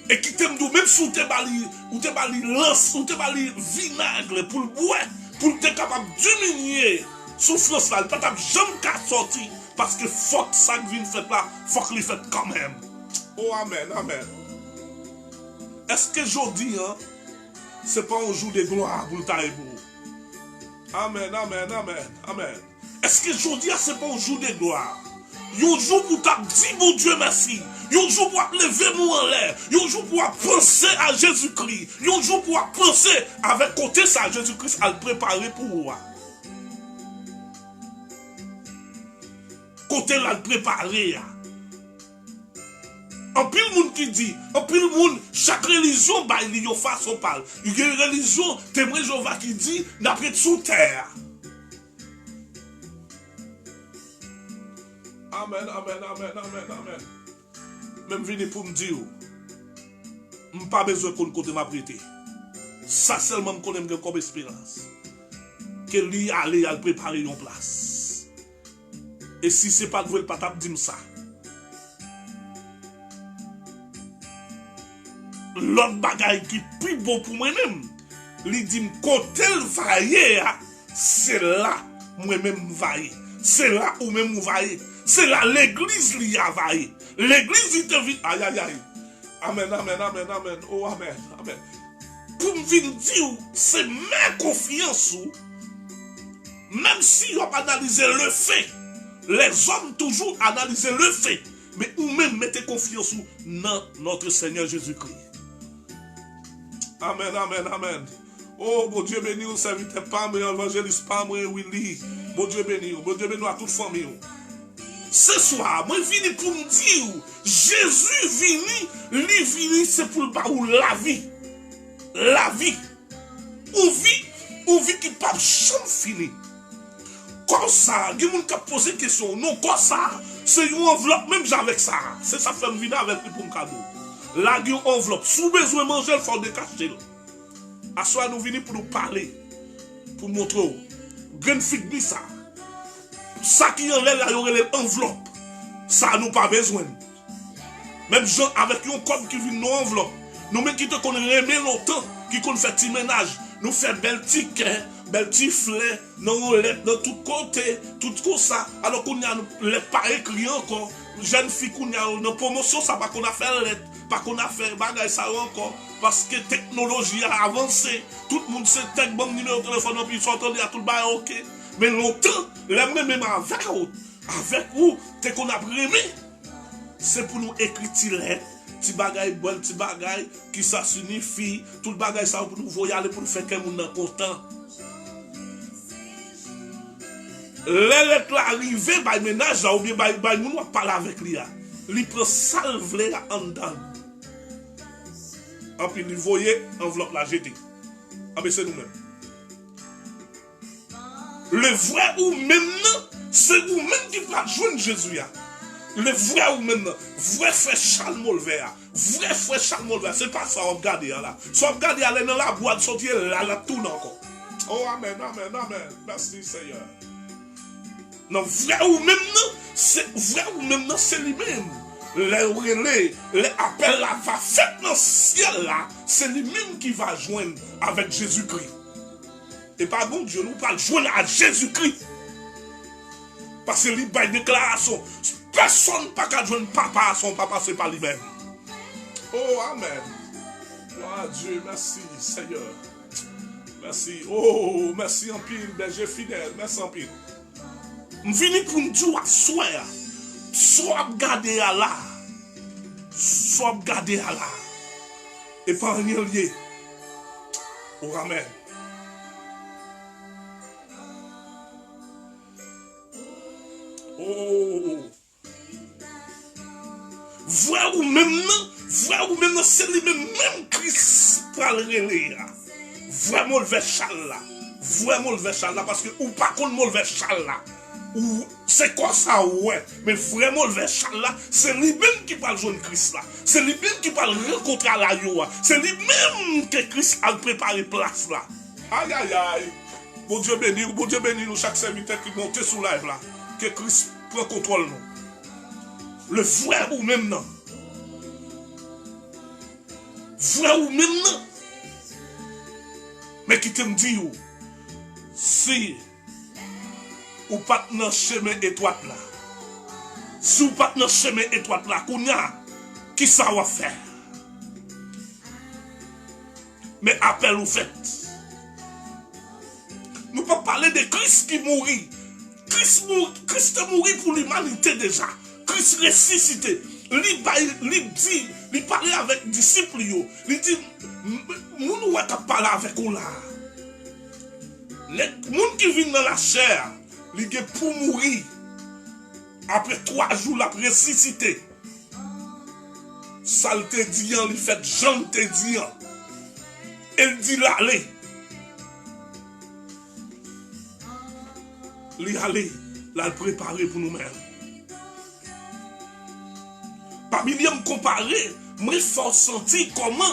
Et qui t'aime d'où même sous tes bali, ou tes bali lance, ou tes bali vinaigre pour le boire, pour être capable d'humilier souffrance là, pas jamais qu'à sortir parce que faut que ça vient fait là, faut que le fait quand même. Oh amen, amen. Est-ce que aujourd'hui hein, c'est pas un jour de gloire pour le taille pour amen, amen, amen, amen. Est-ce que aujourd'hui c'est pas un jour de gloire? Un jour pour t'as dit mon Dieu merci. Un jour pour lever moi en l'air. Un jour pour penser à Jésus-Christ. Un jour pour penser avec côté ça Jésus-Christ à le préparer pour moi. Côté là le préparer. En pile monde qui dit, en pile monde, chaque religion bah il y a façon parle. Il y a une religion témoin Jéhovah qui dit d'après sous terre. Amen, amen, amen, amen, amen. Même venez pour me dire, je n'ai pas besoin qu'on côté m'a prêté. Ça seulement me connaît comme espérance. Que lui aller à préparer une place. Et si ce n'est pas de pas dire ça. L'autre bagaille qui est plus bon pour moi-même, lui dit côté le vailler, c'est là moi-même vailler. C'est là où même vailler. C'est là l'église qui a vaillé. L'église il te vit. Aïe aïe aïe. Amen, amen, amen, amen. Oh amen, amen. Pour me dire, c'est ma confiance. Même si on analyse le fait. Les hommes toujours analysent le fait. Mais ou même mettez confiance dans notre Seigneur Jésus-Christ. Amen, amen, amen. Oh, mon Dieu béni, vous serviteur pas, mais évangéliste pas, moi, Willy. Mon Dieu béni à toute famille. Ce soir, moi, je viens pour me dire, Jésus vini, c'est pour la vie. La vie. Ou vie qui pas jamais fini. Comme ça, il y a des gens qui posent des questions. Non, comme ça, c'est une enveloppe, même avec ça. C'est ça fait me venir avec lui pour un cadeau. Là, il y a une enveloppe. Si vous avez besoin de manger, il faut décacher. À soi, nous venons pour nous parler. Pour montrer. Grande fille, ça. Ça qui en l'air, là, il y aurait l'enveloppe. Ça, nous pas besoin. Même gens avec un code qui vient dans l'enveloppe. Nous, même qui te connaissons longtemps, qui connaissent fait petit ménage, nous fait bel ticket, bel petit fleur, dans tout côté, tout comme ça. Alors qu'on a les pas écrit encore. Jeune fille qu'on a une promotion, ça pas qu'on a fait lettre, pas qu'on a fait bagage ça encore. Parce que la technologie a avancé. Tout le monde sait que bon numéro de téléphone, puis ils sont entendus à tout le bail, ok. Mais longtemps, les mêmes avec vous, t'es qu'on a brimé. C'est pour nous écrire des lettres, petit bagaille bon, petit bagaille qui ça signifie, tout le bagaille ça pour nous voyager pour nous faire qu'un monde content. Les lettres arrivées, by ménage, ou bien by nous parler avec lui. Il prend salve là en dedans. Et puis il voyait enveloppe la jeter. Ah mais c'est nous-mêmes. Le vrai ou maintenant, c'est vous-même qui va joindre Jésus. Le vrai ou maintenant, vrai frère Charles Molvert, vrai frère Charles Molvert, c'est pas ça on regarde là. Si on regarde aller dans la boîte, sortir là, la tourne encore. Oh amen, amen, amen. Merci Seigneur. Non, vrai ou maintenant, c'est lui-même. Les appels là, va faire dans le ciel là, c'est lui-même qui va joindre avec Jésus-Christ. Et par bon Dieu, nous parlons joindre à Jésus-Christ. Parce que lui, par déclaration, personne n'a qu'à joindre papa à son papa, c'est pas lui-même. Oh, amen. Oh, Dieu, merci, Seigneur. Merci. Oh, merci en pile, berger fidèle. Merci en pile. Je viens pour me dire à soi, soit garder à là, soit garder à là. Et pas un lié. Oh, amen. Oh, vrai ou même, c'est lui-même Christ pour le relais. Vraiment le verchal là. Vraiment le verchal là, parce que ou pas contre le verchal là. Ou c'est quoi ça, ouais. Mais vraiment le verchal là, c'est lui-même qui parle de Christ là. C'est lui-même qui parle rencontrer à la yoa. C'est lui-même que Christ a préparé place là. Aïe aïe aïe. Bon Dieu béni nous chaque serviteur qui monte sous live là. Que Christ prend contrôle nous. Le vrai ou même non. Vrai ou même non. Mais qui te me dit, Si ou pas dans chemin étroit là, si ou pas dans chemin étroit là, qui ça va faire? Mais appel ou fait. Nous ne pouvons pas parler de Christ qui mourit. Christ mourit pour l'humanité déjà. Christ ressuscité. Il dit, il parlait avec les disciples. Il dit, nous ne pouvons pas parler avec eux là. Les gens qui viennent dans la chair, ils sont pour mourir. Après 3 jours, la ressuscité. Ça te dit, il fait Jean te dit. Elle dit l'aller. L'aller, la préparer pour nous-mêmes. Parmi les comparé, moi il faut sentir comment,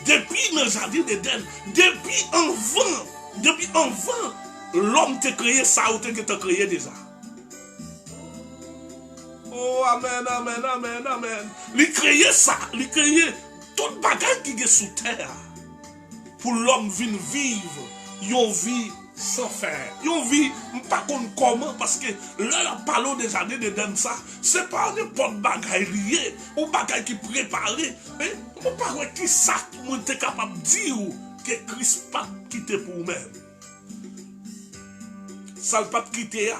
depuis le jardin d'Éden, depuis en vain, l'homme t'a créé ça ou t'a créé déjà. Oh, amen, amen, amen, amen. Il créé ça, il créé tout bagage qui est sous terre. Pour l'homme vivre, une vie sans faire. Une vie, pas comment, parce que là, parlons des jardins d'Éden, ça, c'est pas n'importe bagaille lié, ou bagaille qui préparé. Mais, on ne pas qui ça, on est capable de dire que Christ pas quitté pour nous-mêmes. Ça ne pas quitter,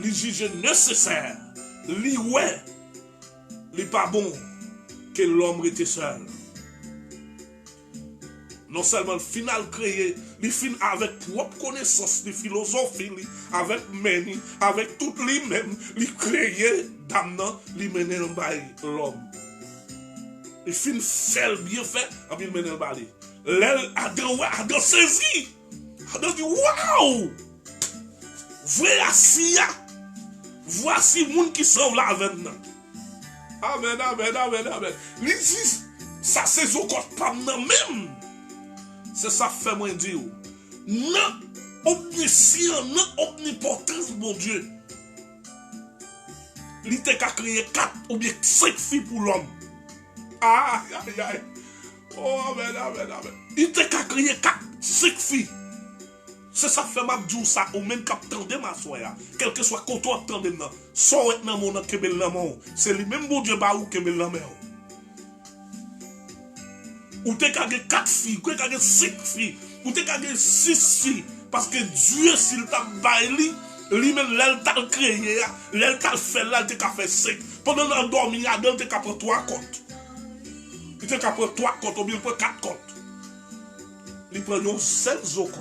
les juges nécessaires, les ouais, les pas bon que l'homme était seul. Non seulement le final créé, il finit avec propre connaissance de philosophie, avec meni, avec tout lui-même, il créé d'amant, il mène l'homme. Il finit faire bien fait, il mène le bali. L'aile Adam saisi. Adam dit waouh! Voici le monde qui sont là avec nous. Amen, amen, amen, amen. Il dit, ça c'est au corps pas même. C'est ça fait moi dire. Non omniscient, non omnipotence, mon Dieu. Il t'a créé 4 ou bien 5 filles pour l'homme. Aïe, aïe, aïe. Oh, amen, amen, amen. Il t'a créé 4, 5 filles. C'est ça fait ma dire ça, ou même qu'à tendre ma soya. Quel que soit quand on attend de nous. Soit dans mon nom, c'est le même bon Dieu baou que me l'amène. Ou t'es qu'à 4 filles, ou t'es qu'à 5 filles, ou t'es qu'à 6 filles. Parce que Dieu, s'il t'a bailli, lui-même, l'elle t'a créé, l'elle t'a fait là, il t'a fait 5. Pendant qu'on dormi, il t'a fait 3 comptes. Il t'a fait 3 comptes, ou bien il prend 4 comptes. Il prend 7 comptes.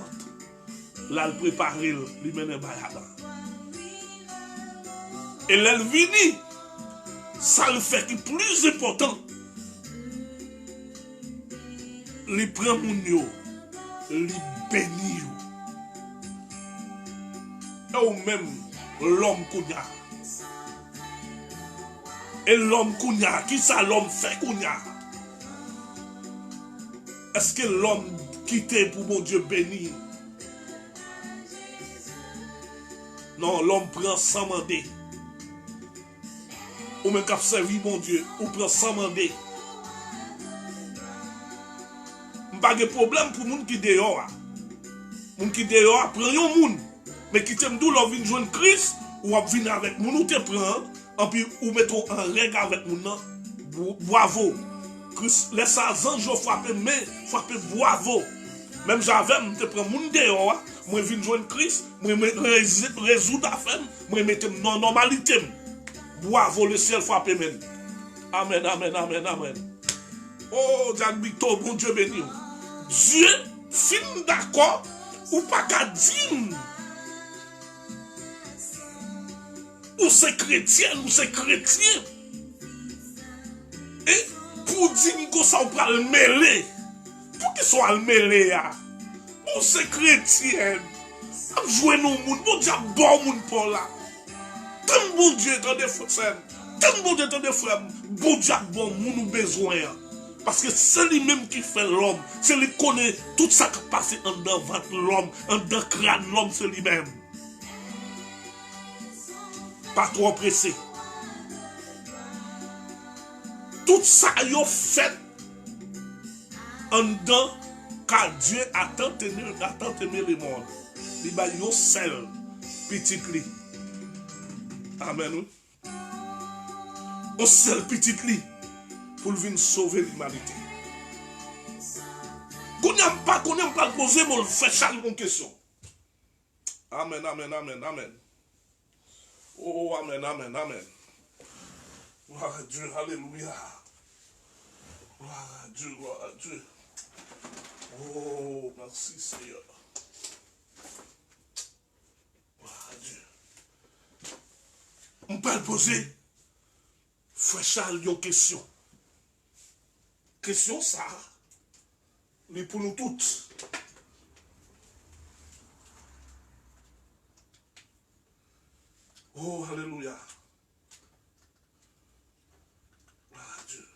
Là, il prépare, il mène un bail. Et l'elle vini, ça le fait qui est plus important. Il prend mon yo, il bénit yo. Et ou même l'homme kounya. Et l'homme kounya, qui ça l'homme fait kounya? Est-ce que l'homme quitté pour mon Dieu béni? Non, l'homme prend sans demander. Ou même qu'à servir mon Dieu, ou prend sans demander. Pas de problème pour les gens qui dehors. Les gens qui dehors prennent un monde. Mais qui t'aiment d'où leur vient joindre Christ, ou venir avec nous, nous te prend, et puis ou mettre en règle avec nous. Bravo. Christ laisse ça, je frappe, mais frappe bravo. Même j'avais, je prends mon dehors, moi viens joindre Christ, moi résoudre affaire, moi mettre dans normalité. Bravo, le ciel frappe même. Amen, amen, amen, amen. Oh, Jan Victor, bon Dieu béni. Dieu, fin d'accord, ou pas qu'à dire. Ou c'est chrétien, ou c'est chrétien. Et pour dire que ça, on peut le mêler. Pour qu'il soit le mêler, ou c'est chrétien. Jouer nos monde, bon Dieu, bon monde pour là. Tant bon Dieu, tant de frères, tant bon Dieu, tant de frères, bon Dieu, bon monde, nous besoin. Parce que c'est lui-même qui fait l'homme. C'est lui qui connaît tout ça qui passe en dedans ventre l'homme, en dedans crâne l'homme, c'est lui-même. Pas trop pressé. Tout ça, il a fait en dedans car Dieu a tant aimé le monde. li ba yo seul petit li. Amen. Oui. Un seul petit li pour venir sauver l'humanité. Qu'on n'aime pas poser, mais on fait chaque question. Amen, amen, amen, amen. Oh, amen, amen, amen. Gloire à Dieu, alléluia. Gloire à Dieu, gloire à Dieu. Oh, merci Seigneur. Gloire à Dieu. On peut poser, frère Charles, une question. Question ça, mais pour nous toutes. Oh, alléluia. Gloire à Dieu.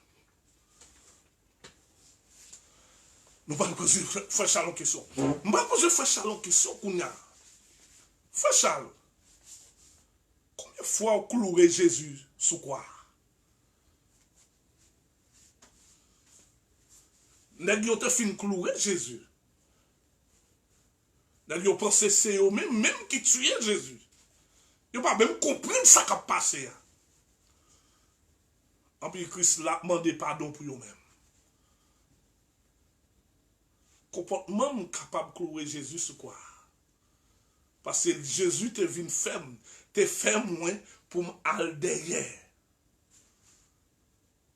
Nous allons poser frère Charles une question. Nous allons poser frère Charles une question. Frère Charles, combien de fois on cloué Jésus sous quoi? Nèg yo te fin cloué Jésus. Nèg yo pensé c'est eux même qui tuait Jésus. Yo pas même comprendre ça qui a passé. En puis Christ l'a demandé pardon pour eux-mêmes. Comportement capable de clouer Jésus sur quoi? Parce que Jésus te vient ferme, te fait moins pour m'aller derrière.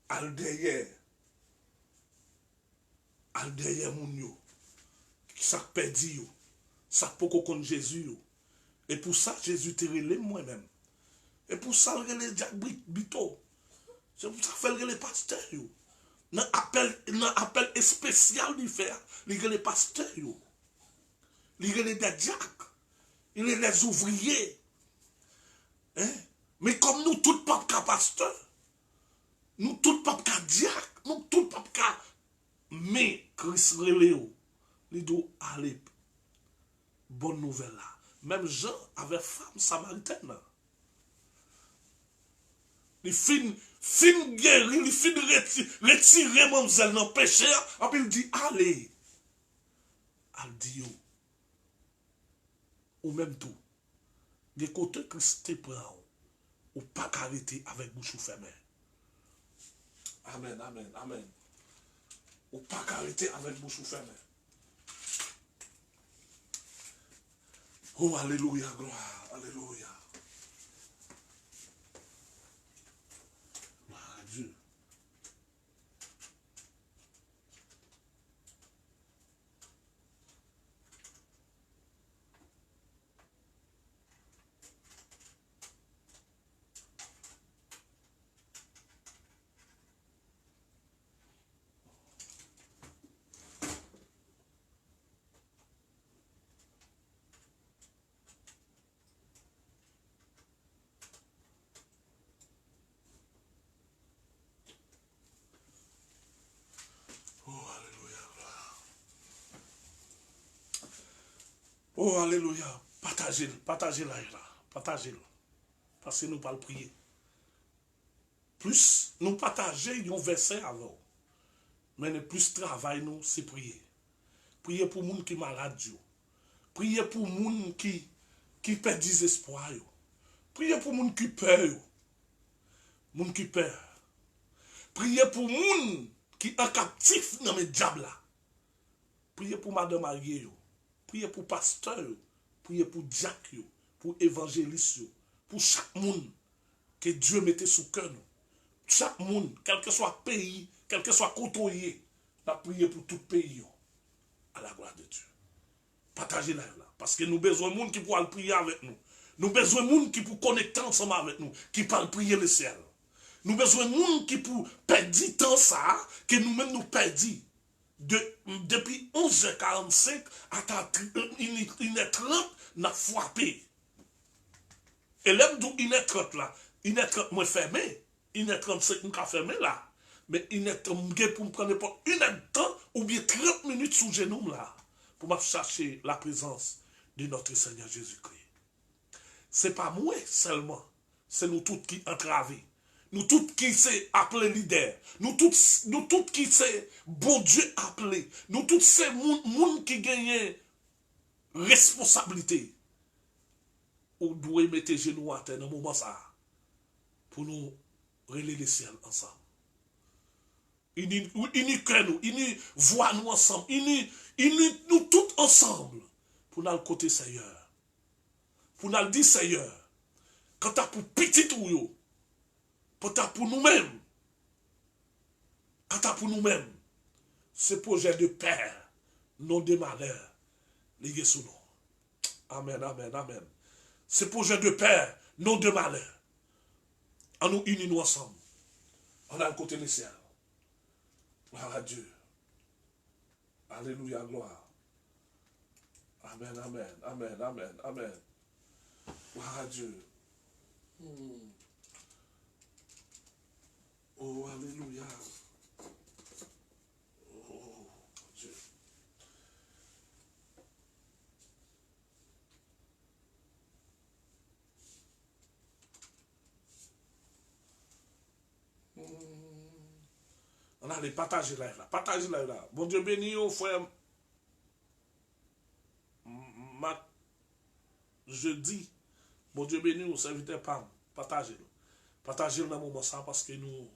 Al derrière. Al derrière mon yo. Ça perdu yo. Ça peut qu'on Jésus yo. Et pour ça Jésus te relève moi-même. Et pour ça il relève Jack Bito. C'est pour ça qu'il fait les pasteurs yo. Dans appel spécial il fait, il relève les pasteurs yo. Il relève des Jack. Il relève les ouvriers. Hein? Mais comme nous tous pas de pasteurs, nous tous pas de diacre, nous tous pas de mais Christ relève, il doit aller. Bonne nouvelle là. Même Jean avec femme samaritaine. Il fin guéri, il fin retirer mademoiselle dans le péché. Et puis il dit, allez. Elle dit, ou même tout. Des côtés Christ te prend, ou pas arrêter avec bouche fermée. Amen, amen, amen. Ou pas arrêter avec bouche fermée. Oh, alléluia, gloire, alléluia. Gloire à Dieu. Oh, alléluia. Partagez-la. Partagez-le. Parce que nous pas le prier. Plus nous partager un verset avant. Mais le plus travail nous, c'est prier. Prier pour les gens qui sont malades. Prier pour les gens qui perdent des espoirs. Prier pour les gens qui peur. Les gens qui peur. Prier pour les gens qui sont captifs dans les diables. Priez pour Madame Marié. Priez pour pasteur. Priez pour diacre. Pour évangéliste. Pour chaque monde que Dieu mette sous cœur. Chaque monde, quel que soit pays, quel que soit côtoyé, on a prié pour tout pays. À la gloire de Dieu. Partagez là. Parce que nous avons besoin de monde qui pourra prier avec nous. Nous avons besoin de monde qui pour connecter ensemble avec nous. Qui parle prier le ciel. Nous avons besoin de monde qui pour perdre du temps ça, que nous-mêmes nous perdons. Depuis 11h45 à 1h30, nous avons frappé. Et l'aime d'où 1h30 là, 1h30 moi fermé, 1h35 nous avons fermé là. Mais 1h30 pour me prendre n'importe 1 heure de temps ou bien 30 minutes sous genou là. Pour me chercher la présence de notre Seigneur Jésus-Christ. Ce n'est pas moi seulement, c'est nous tous qui entravés. Nous tous qui c'est appelé leader. Nous tous qui c'est bon Dieu appelé. Nous tous c'est monde qui gagne responsabilité. Ou doit mettre genoux à terre dans le moment ça. Pour nous relayer le ciel ensemble. Unis cœur nous, unis voix nous ensemble, unis nous tous ensemble. Pour nous le côté Seigneur. Pour nous dire Seigneur. Quand tu as pour petit ou yo. Pour nous-mêmes. Quand tu as pour nous-mêmes. Ce projet de père, non de malheur, lié sous nous. Amen, amen, amen. Ce projet de père, non de malheur. En nous unis nous ensemble. On a le côté du ciel. Gloire à Dieu. Alléluia, gloire. Amen, amen, amen, amen, amen. Gloire à Dieu. Oh, alléluia. Oh, Dieu. On a les partager là. Partagez là. Bon Dieu béni au frère. Jeudi. Bon Dieu béni au serviteur Pam. Partagez-le. Partagez-le dans le moment ça parce que nous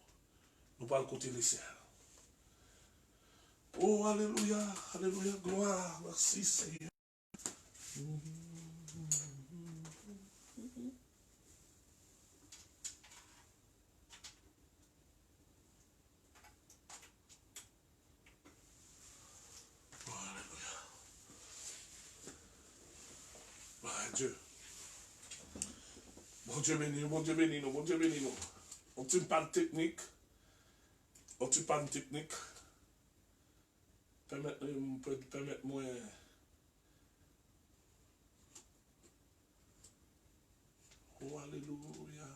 parlons côté des ciels. Oh, alléluia, alléluia, gloire. Merci Seigneur. Dieu. Bon Dieu béni, bon Dieu béni, bon Dieu béni. On ne pas de technique. On ne pas de technique. Permettez-moi. Oh, alléluia.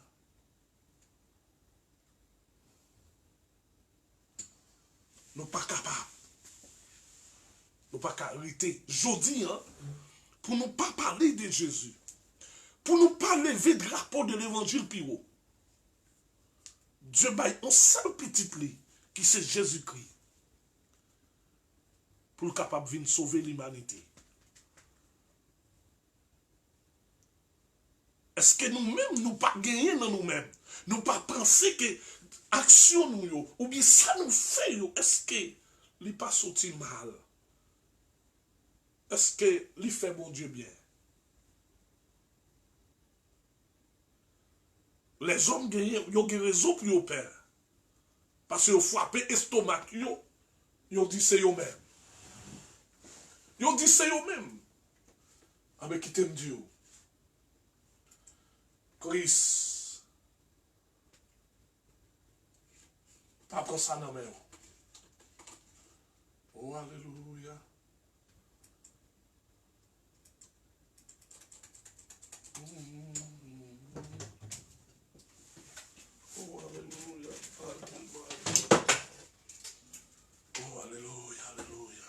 Nous pas capables. Nous pas capables. Jodi, hein, pour nous pas parler de Jésus. Pour nous pas lever le drapeau de l'évangile plus haut. Dieu baille un seul petit lit qui c'est Jésus-Christ. Pour le capable de venir sauver l'humanité. Est-ce que nous-mêmes, nous pas gagner dans nous-mêmes? Nous pas penser que action nous, ou bien ça nous fait, est-ce que il pas sorti mal? Est-ce que il fait bon Dieu bien? Les hommes gagnent, ils ont raison pour leur père. Parce qu'ils ont frappé l'estomac, ils ont dit c'est eux-mêmes. Ils ont dit c'est eux-mêmes. Avec qui t'aime Dieu. Christ. Pas prendre ça dans la main. Oh, alléluia. Oh, alléluia. Oh, alléluia, alléluia.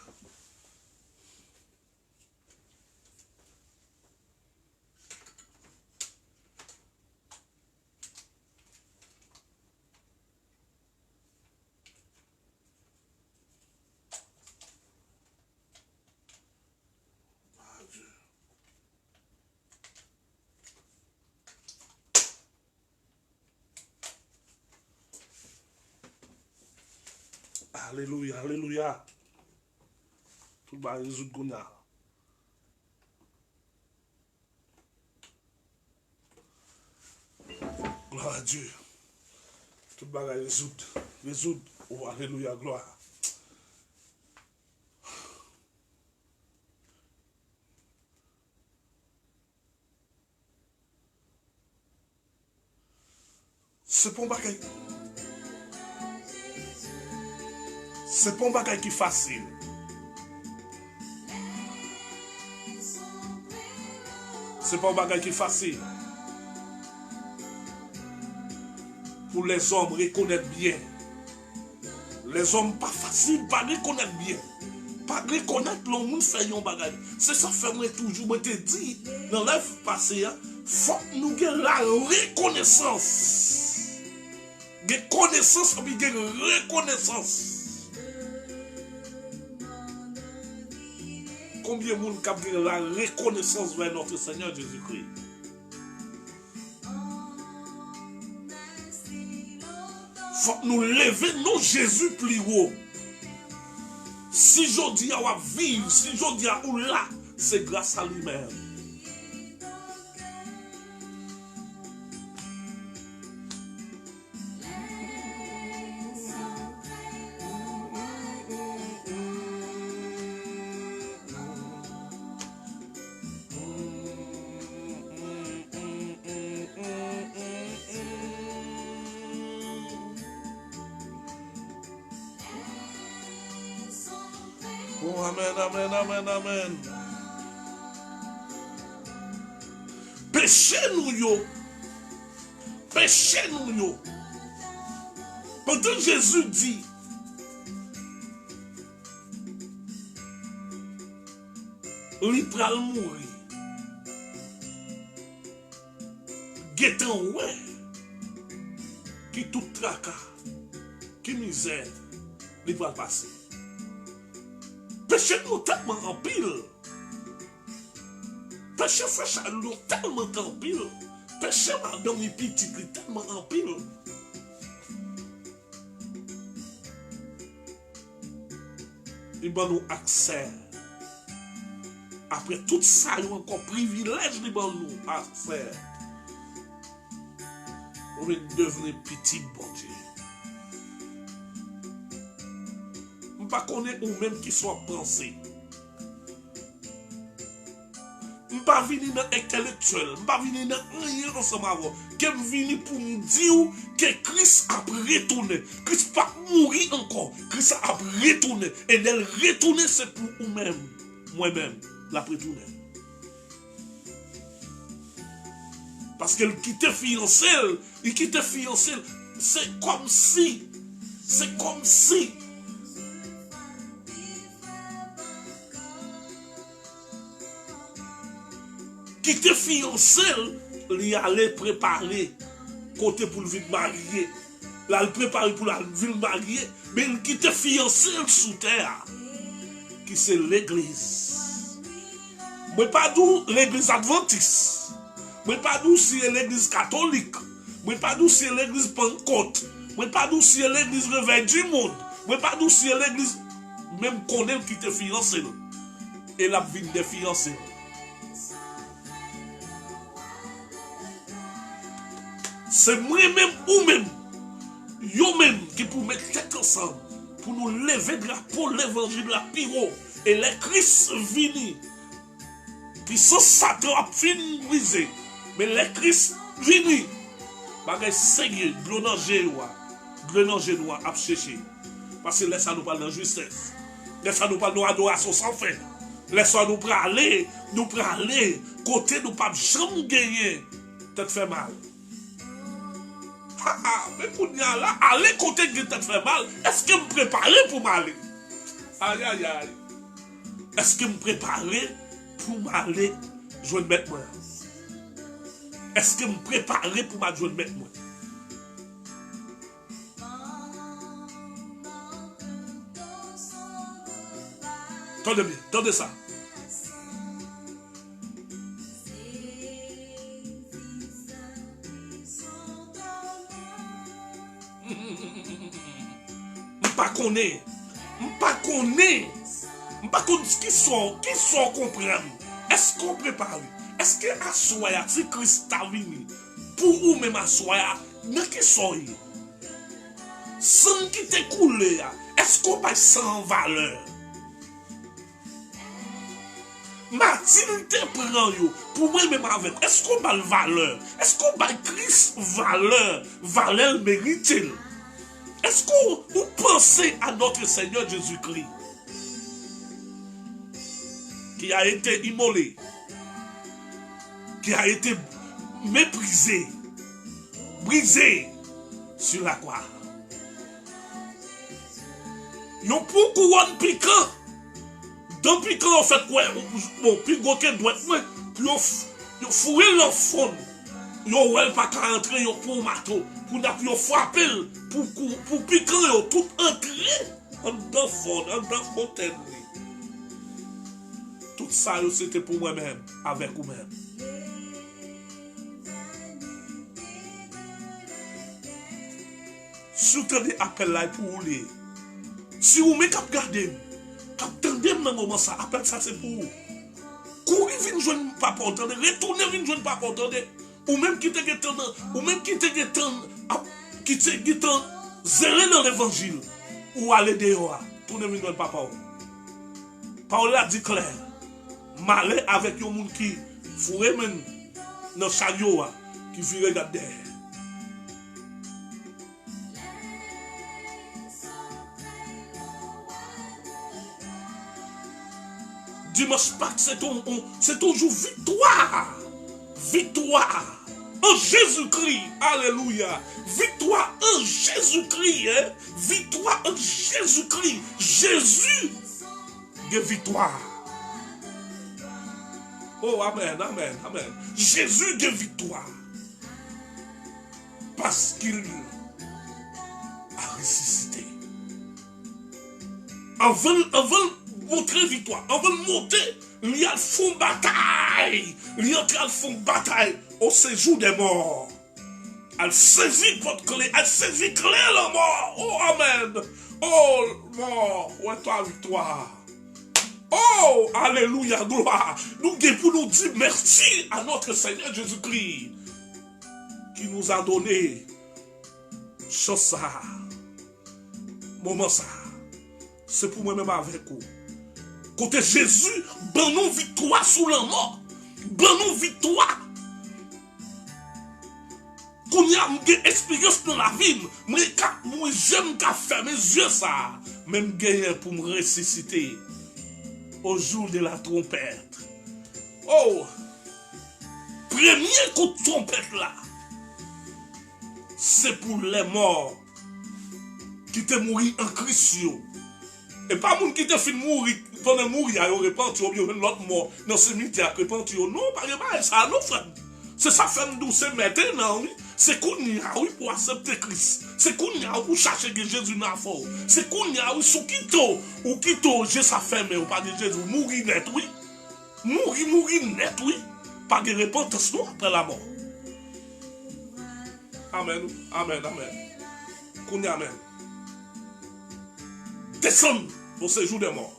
Alléluia, alléluia. Tout va résoudre Gona. Gloire à Dieu. Tout va résoudre. Résoudre. Oh, alléluia, gloire. C'est pas un bagage. C'est pas un bagage qui est facile. C'est pas un bagage qui est facile. Pour les hommes reconnaître bien. Les hommes pas facile, pas reconnaître bien. Pas reconnaître l'homme fait un bagage. C'est ça fait moi toujours moi te dit dans l'œuvre passée, faut nous gagner la reconnaissance. Des connaissances, mais des reconnaissance. combien de monde qui a la reconnaissance vers notre Seigneur Jésus-Christ. Faut nous lever nos Jésus plus haut. Si je dis à vivre, si je dis à ou là, c'est grâce à lui-même. Oh, amen, amen, amen, amen. Péché nous yo. Péché nous yo. Pendant Jésus dit, il pral mourir. Guetan ouais. Qui tout tracas, qui misère, il pral passer. Péché nous tellement en pile. Péché frère nous tellement en pile. Péché madame et petit tellement en pile. Il va nous accès. Après tout ça, il y a encore privilège de nous accès. On va devenir petit bon Dieu. Je ne connais pas ou même qui soit pensé. Je ne pas venir dans l'intellectuel. Je ne pas venir dans rien ensemble avant. Je viens pour me dire que Christ a retourné. Christ n'a pas mouru encore. Christ a retourné. Et d'elle retourner, c'est pour vous-même. Moi-même, la retourner. Parce qu'elle quitte fiancé. Il quitte fiancé. C'est comme si. C'est comme si. Qui te fiancé, il allait préparer côté pour le vivre marié. Là, il prépare pour la ville mariée, mais il quitte fiancé sous terre, qui c'est l'église. Mais pas d'où l'église adventiste. Mais pas d'où c'est l'église catholique. Mais pas d'où c'est l'église Pentecôte. Mais pas d'où c'est l'église réveil du monde. Mais pas d'où c'est l'église, même qu'on aime qui te fiancé. Et la vie des fiancés. C'est moi-même ou même, yo même qui pour mettre tête ensemble, pour nous lever de la peau, l'évangile de la piro, et les Christ vini, qui sont Satan a fini brisé, mais les Christ vini, bagay seigneur, glon genois a cherché, parce que laisse nous parler de justesse, laisse nous parler d'adoration sans fin, laisse nous parler, côté nous pas jamais gagner, tête fait mal. Mais pour nous là, aller côté qui te fait mal, est-ce que me préparer pour m'aller? Aïe aïe aïe. Est-ce que me préparer pour m'aller joindre mettre moi? Est-ce que me préparer pour m'aller joindre mettre moi? Attendez bien, attendez ça. Pas connaît qui sont comprendre. Est-ce qu'on prépare? Est-ce que à soya si Christ a venu pour ou même à soya dans qui sont sans qui te coulé, est-ce qu'on va sans valeur? Mathilde te prend yo pour moi même avec. Est-ce qu'on va valeur? Est-ce qu'on va Christ valeur mérite? Est-ce qu'on pense à notre Seigneur Jésus-Christ qui a été immolé, qui a été méprisé, brisé sur la croix? Yon pour couronne piquant. Dans piquant, en fait, quoi? Bon, puis doit être, puis yon foué le fond. Yon ouais pas qu'à entrer, yon pour marteau. Pour yon frapper, pour piquant, yon tout entrer en dans fontaine. Tout tout ça, c'était pour moi-même, avec vous-même. Si vous avez appel là pour vous, si vous m'avez regardé, attendez dans le moment ça, appel ça c'est pour vous. Courir vient joindre papa, entendez, retourner vient joindre papa, entendez, ou même qui te zérer dans l'évangile, ou aller dehors, tourner vient joindre papa. Paul a dit clair, malheur avec un monde qui fourre même dans chariot, qui vient regarder. Dimanche Pâques, c'est toujours victoire. Victoire en Jésus-Christ. Alléluia. Victoire en Jésus-Christ. Hein? Victoire en Jésus-Christ. Jésus de victoire. Oh, amen, amen, amen. Jésus de victoire. Parce qu'il a ressuscité. Avant montrer victoire, avant de monter, il y a le fond bataille. Il y a le fond bataille au séjour des morts. Elle saisit votre clé, elle saisit clé la mort. Oh, amen. Oh, mort, où est ta victoire? Oh, alléluia, gloire. Nous pour nous dire merci à notre Seigneur Jésus-Christ qui nous a donné chose ça, moment ça. C'est pour moi-même avec vous. Côté Jésus, ben nous victoire sous la mort. Ben nous victoire. Qu'on y a une expérience dans la vie. Moi, j'aime qu'à fermer mes yeux ça. Même gagner pour me ressusciter au jour de la trompette. Oh, premier coup de trompette là, c'est pour les morts qui te mourir en Christ. Et pas moun qui te fait mourir pendant mourir à repenti ou bien l'autre mort dans ce cimetière repenti. Non, pas ça non frère. C'est ça fait nous c'est maintenant oui. C'est qu'on y a oui pour accepter Christ. C'est qu'on y a pour chercher que Jésus n'a fort. C'est qu'on y a oui sous quito ou quito j'ai ça fait mais ou pas de Jésus mourir net oui. Mourir net oui. Pas de repentance non après la mort. Amen. Amen. Amen. Qu'on y amen. Descendre au séjour des morts.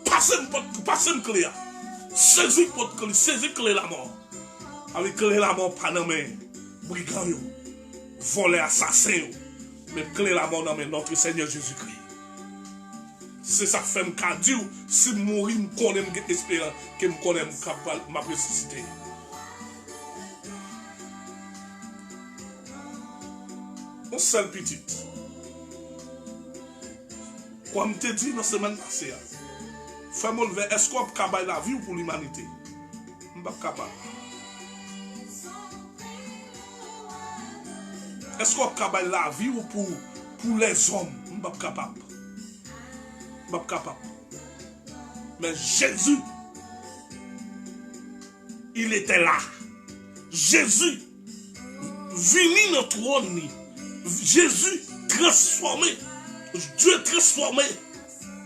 Passez une clé. Saisis votre clé. Saisis clé la mort. Avec clé la mort, pas dans mes brigands, volés, assassins. Mais clé la mort dans notre Seigneur Jésus-Christ. C'est ça fait me dire si mourir, je connais l'espérance, que je connais ma ressuscité. Une seule petite. Comme je te dis dans la semaine passée, fais-moi lever, est-ce qu'on peut capable la vie pour l'humanité? Je ne suis pas capable. Est-ce qu'on peut capable la vie pour les hommes? Je ne suis pas capable. Je ne suis pas capable. Mais Jésus, il était là. Jésus, venu dans le trône. Jésus transformé. Dieu transformé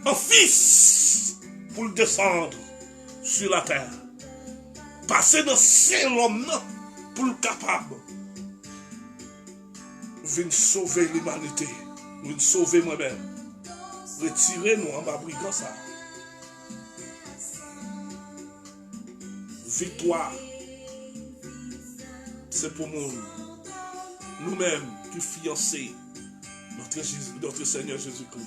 en fils pour le descendre sur la terre. Passer dans Saint-L'homme pour le capable. Venir sauver l'humanité. Venir sauver moi-même. Retirez-nous en bas brigand ça. Victoire. C'est pour nous. Nous-mêmes qui fiancés. Notre Seigneur Jésus-Christ.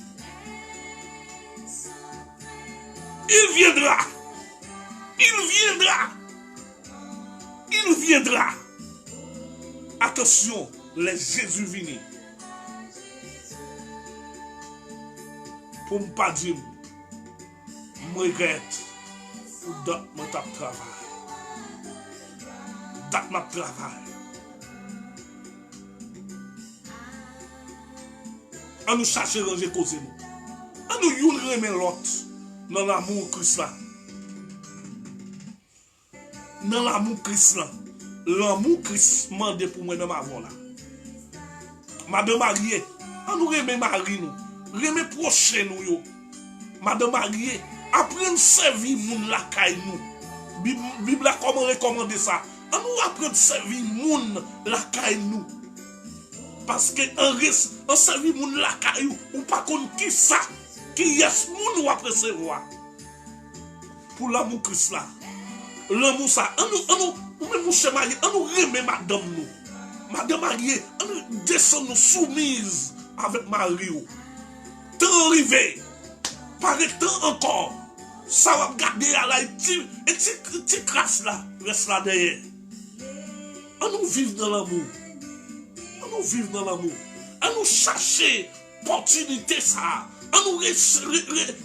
Il viendra. Il viendra. Il viendra. Attention, les Jésus venus. Pour ne pas dire, je regrette pour d'autres mon travail. D'autres mon travail. On nous cherche à ranger cause nous. On nous youn remet l'autre dans l'amour Christ là. Dans l'amour Christ là. L'amour Christ mande pour moi dans ma voix là. Madame mariée, on nous remet mari nous. Remet prochain nous yo. Madame mariée, apprendre à servir moun la caille nous. Bible a comment recommander ça? On nous apprendre à servir moun la caille nous. Parce que en servir moun la caille ou pas contre qui ça? Qui yes moun ou après recevoir? Pour l'amour Christ là. L'amour ça. On même mon marié, on nous remet madame nous. Madame mariée, on nous descend nous soumise avec Marie. Tant arrivé, par temps encore, ça va garder à la petite crasse là, reste là derrière. On nous vivre dans l'amour. On nous vivre dans l'amour. On nous chercher opportunité ça. On nous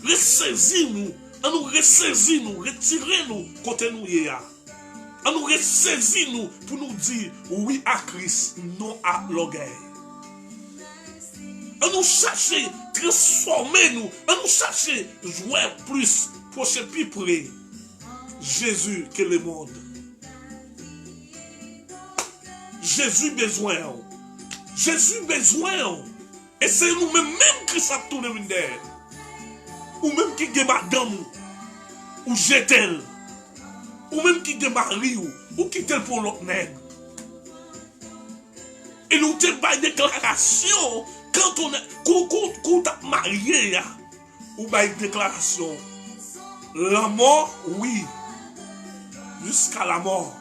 ressaisir nous. On nous ressaisir nous, retirer nous côté nous hier. On nous ressaisir nous pour nous dire oui à Christ, non à l'orgueil. On nous chercher transformer nous. On nous chercher jouer plus pour se plus près Jésus que le monde. Jésus besoin. Jésus besoin. Et c'est nous-mêmes qui sommes tournés derrière. Ou même qui est madame, ou jetel, ou même qui est mari, ou qui est pour l'autre nègre. Et nous avons une déclaration, quand on est marié, ou une déclaration, la mort, oui, jusqu'à la mort.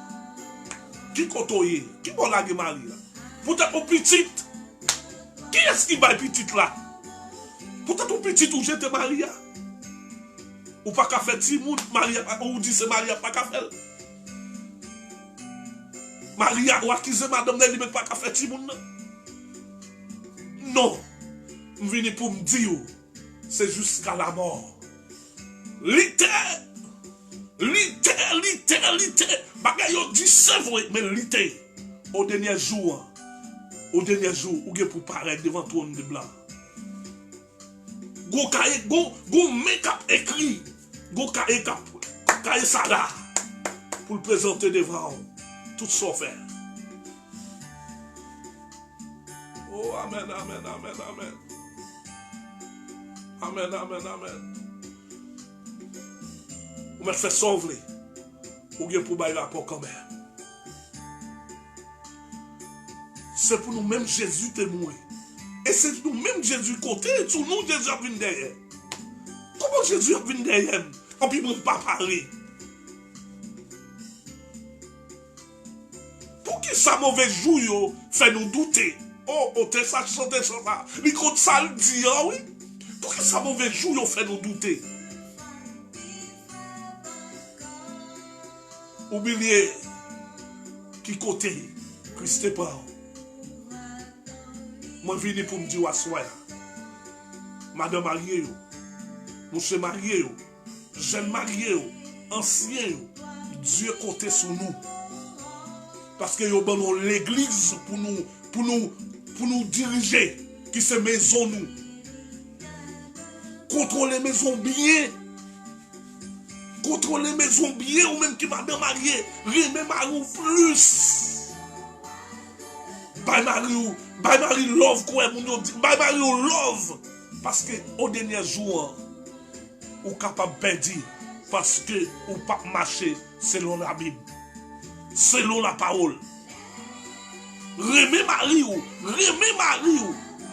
Qui côtoie, qui va la marier? Peut-être au petit, qui est-ce qui va petit là? Peut-être au petit où j'étais marié. Ou pas qu'à faire Timoun, Maria, ou dit c'est Maria, pas qu'à faire. Maria, ou accusé madame, elle dit pas qu'à faire Timoun. Non. Je viens pour me dire, c'est jusqu'à la mort. Littéralement. Bagay yo dit c'est vrai, mais littéralement. Au dernier jour, ou bien pour paraître devant le trône de blanc. Go make-up écrit. Go cahier ça là. Pour le présenter devant tout ça fait. Oh, amen, amen, amen, amen. Amen, amen, amen. Vous me faites sauver. Ou bien pour bailler rapport quand même. C'est pour nous-mêmes Jésus témoin. Et c'est nous-mêmes Jésus côté, et tout nous Jésus a venu derrière. Comment Jésus a venu derrière? En puis, ne pas parler. Pour qui ça mauvais jour fait nous douter? Oh, t'es ça, chanter ça. Les comptes ça le dit, oui. Pour qui ça mauvais jour fait nous douter? Oubliez qui côté Christ est pas. Moi, je viens pour me dire à soi, madame mariée, monsieur marié, jeune marié, ancien, Dieu compte sur nous. Parce que nous avons l'église pour nous diriger, qui c'est maison nous. Contrôler maison bien. Contrôler maison bien, ou même qui madame mariée, remet Marie plus. By Marie love quoi mon dit by Marie love parce que au dernier jour ou capable perdre parce que ou pas marcher selon la Bible selon la parole. Remet Marie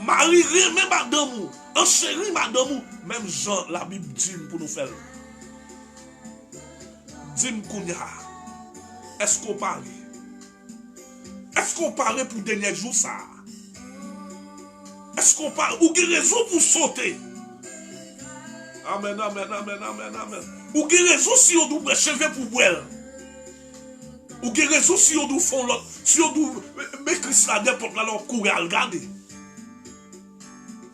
Marie remet madame ou en chérie madame ou même Jean la Bible dit pour nous faire. Dis-moi Kounia, est-ce qu'on parle? Est-ce qu'on parle pour le dernier jour ça? Est-ce qu'on parle? Ou qu'il y a raison pour sauter? Amen, amen, amen, amen, amen. Ou qu'il y a raison si on doit chever pour boire? Ou qu'il y a raison si on doit faire l'autre? Si on doit mettre Christ là n'importe là, on court à regarder.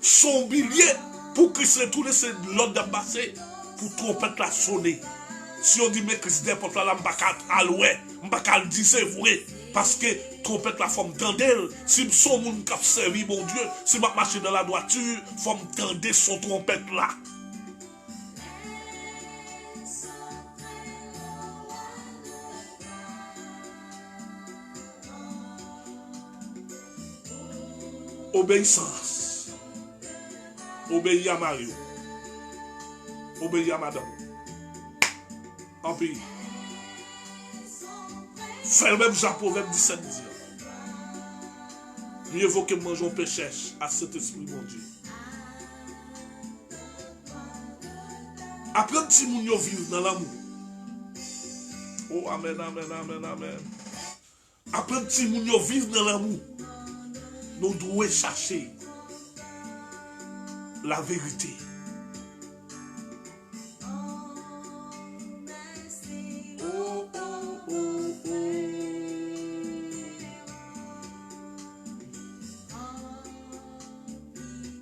Son billet pour Christ retourner, c'est l'autre de passer pour trompette la sonner. Si on dit mais Christ n'importe là, je ne vais pas aller, je ne vais pas dire c'est vrai. Parce que trompette la forme tendelle, si son monde qui a servi mon Dieu, si je marche dans la droiture, forme tendelle son trompette là. Obéissance. Obéis à Mario. Obéis à madame. En pays. Fait le même Japon, même 17 dire. Mieux vaut que manger un péché à cet esprit, mon Dieu. Après, petit moun yo vivre dans l'amour. Oh, amen, amen, amen, amen. Après, petit moun yo vivre dans l'amour. Nous devons chercher la vérité. Oh, oh, oh, oh.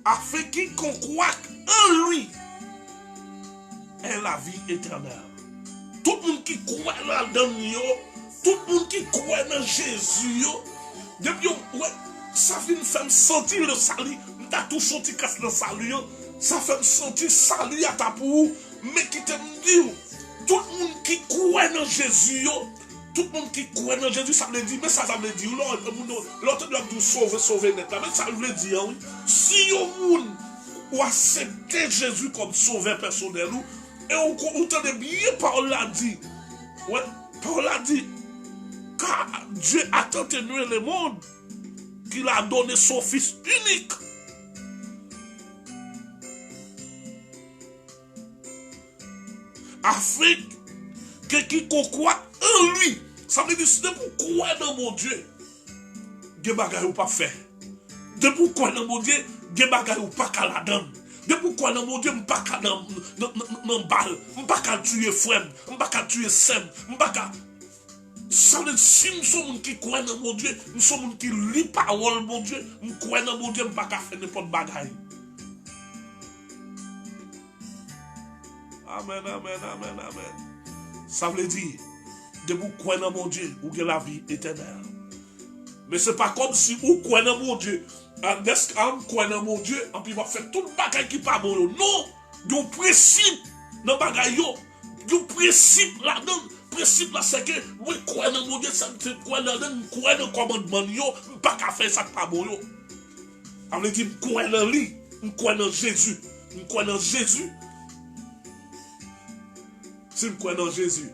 Afin qu'il croit en lui est la vie éternelle. Tout le monde qui croit dans lui, tout le monde qui croit dans Jésus, depuis ça fait me faire sentir le salut. T'as tout senti casse le salut. Ça fait me sentir salut à ta pour. Mais qui te dit, tout le monde qui croit dans Jésus, tout le monde qui croit dans Jésus, ça veut dire, mais ça veut dire, l'autre doit nous sauver net. Mais ça veut dire, oui, si vous acceptez Jésus comme sauveur personnel, et on entendait bien Paul l'a dit, ouais, Paul a dit, car Dieu a tant aimé le monde qu'il a donné son Fils unique. Afin que quiconque croit en lui, ça veut dire si vous croyez dans mon Dieu, des bagages ou pas fait. De vous croyez dans mon Dieu, des bagages ou pas qu'à la donne. De vous croyez dans mon Dieu, je pas qu'à dans balle, je pas qu'à tuer frère, je pas qu'à tuer sem, je pas qu'à. Ça veut dire si nous sommes qui croient dans mon Dieu, nous sommes qui lit parole mon Dieu, nous croyons dans mon Dieu, je pas qu'à faire n'importe bagaille. Amen, amen, amen, amen. Ça veut dire, de vous croire dans mon Dieu, vous avez la vie éternelle. Mais ce n'est pas comme si vous croyez dans mon Dieu, est-ce qu'on croit dans mon Dieu, et puis vous faites tout le bagage qui n'est pas bon. Non, il y a un principe dans le bagage, il y a un principe là-dedans. Le principe là, c'est que vous croyez dans mon Dieu, vous croyez dans le commandement, vous ne pas faire ça qui n'est pas bon. Ça veut dire, vous croyez dans lui, vous croyez dans Jésus. Vous croyez dans Jésus. Si je crois dans Jésus,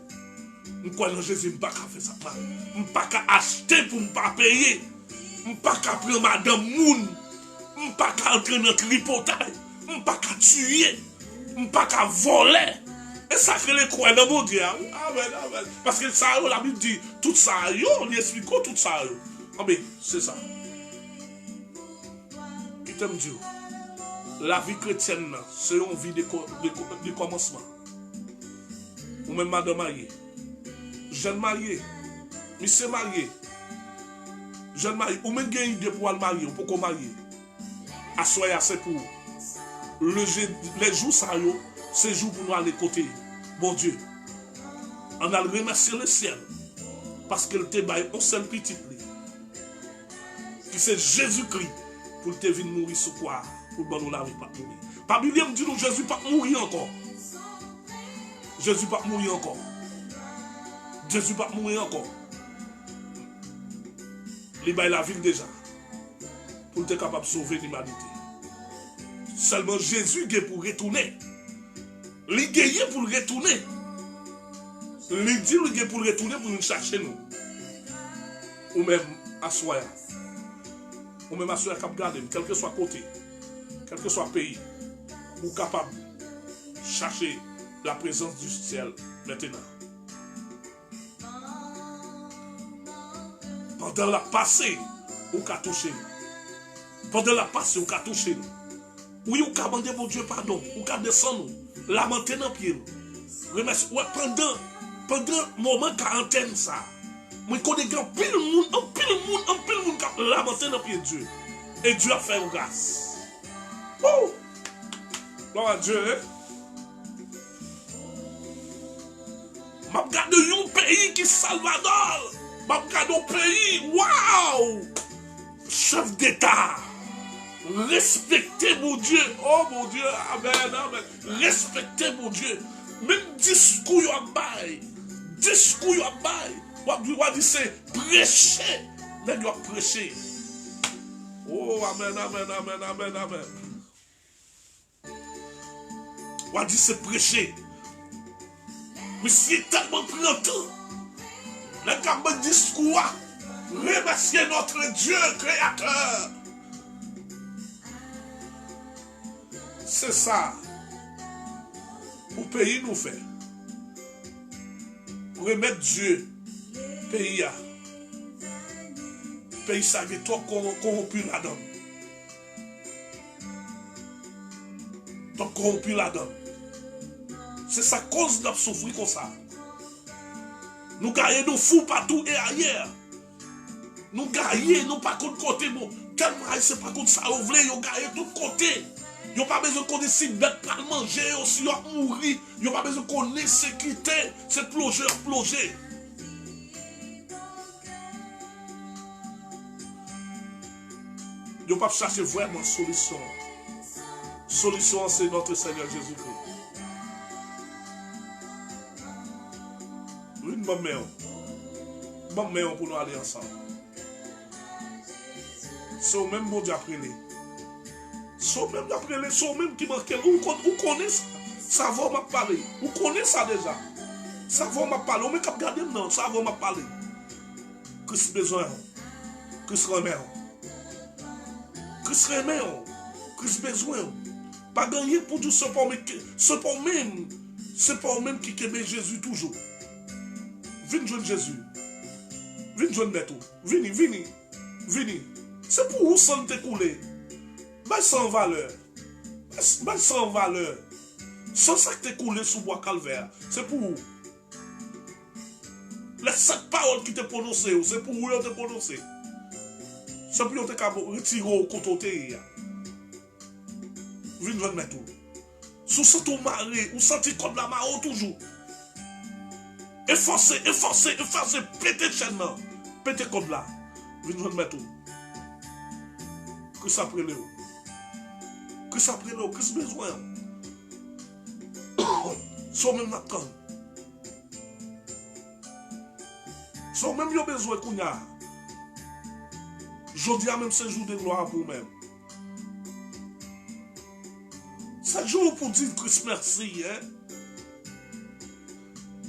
je crois dans Jésus, je ne peux pas faire ça. Je ne peux pas acheter pour ne pas payer. Je ne peux pas prendre madame Moun. Je ne peux pas entrer dans le tripotage. Je ne peux pas tuer. Je ne peux pas voler. Et ça crée les croix dans mon Dieu. Amen, amen. Parce que ça, la Bible dit, tout ça, on explique tout ça. Mais c'est ça. Qui t'aime Dieu? La vie chrétienne, c'est une vie de commencement. Ou même madame mariée, jeune marié, monsieur marié, jeune marié, ou même gagne idée pour le marier, ou pour qu'on marie. Assoyez assez pour les jours ça c'est jours pour nous aller côté. Bon Dieu, on a remercié le ciel parce qu'il te baille un seul petit prix. Qui c'est Jésus-Christ pour te venir mourir sur quoi? Pour nous la vie pas mourir. Pas Bible dit nous Jésus pas mourir encore. Jésus pas mourir encore. Jésus pas mourir encore. Il baille la vie déjà. Pour être capable de sauver l'humanité. Seulement Jésus est pour retourner. Il est pour retourner. Il dit qu'il est pour retourner pour nous chercher nous. Ou même assoyer. Ou même assoyer cap garder, quel que soit côté, quel que soit pays, ou capable de chercher la présence du ciel maintenant. Pendant la passée, on a touché nous. Pendant la passée, on a touché nous. Oui, on a demandé mon Dieu pardon. On a descendu nous. Lamenter dans le pied. Ouais, pendant le moment quarantaine, ça. Moi, je connais un pile de monde qui a lamenté dans le pied de Dieu. Et Dieu a fait une grâce. Oh! Gloire à Dieu, hein? Je regarde un pays qui est Salvador. Je regarde un pays, waouh! Chef d'État. Respectez mon Dieu. Oh mon Dieu, amen, amen. Respectez mon Dieu. Même discours y a bail. Discours y a bail. On dit c'est prêcher. Mais doit prêcher. Oh, amen, amen, amen, amen, amen. On dit c'est prêcher. Monsieur tellement pris en temps. Le camarade discours, remercier notre Dieu créateur. C'est ça. Pour pays nous fait. Pour remettre Dieu, pays a. Pays ça qui est trop corrompu là-dedans. Donc corrompu là-dedans. C'est sa cause de souffrir comme ça. Nous gagnons nous fous partout et ailleurs. Nous gagnons, nous pas contre côté bon. Tellement c'est pas contre ça, vous voulez, nous gagnons tout côté. Vous n'avez pas besoin de connaître si bête pas manger, aussi mourir. Vous n'avez pas besoin de connaître sécurité, c'est plonger. Vous n'avez pas chercher vraiment solution. Solution, c'est notre Seigneur Jésus-Christ. Oui, maman, pour nous aller ensemble. C'est au même bon Dieu après les. C'est au même d'après les, c'est au même qui manque. Vous connaissez ça? Ça va m'a parler. Vous connaissez ça déjà? Ça va m'a parler. On m'a regardé non, ça va m'a parler. Christ besoin. Christ remet. Christ remet. Christ besoin. Pas gagner pour tout ce pour même qui aime Jésus toujours. Viens joindre Jésus. Viens joindre Neto. Vini. C'est pour vous sans t'écouler. Mais sans valeur. Mais sans valeur. Sans ça que t'écouler sous bois calvaire. C'est pour vous. Les 7 paroles qui te prononcées, c'est pour vous te prononcer. C'est pour vous te retirer au côté. Viens joindre Neto. Sous ce ton mari, ou senti comme la marron toujours. Efforcez, pétez chaîne là. Pétez comme là. Viens joindre Neto. Que ça prenne. Que ça prenne, que ce besoin. Sans même attendre. Sans même yo besoin qu'on a. Je dis à même ce jour de gloire pour même. Ce jour pour dire Christ merci, hein.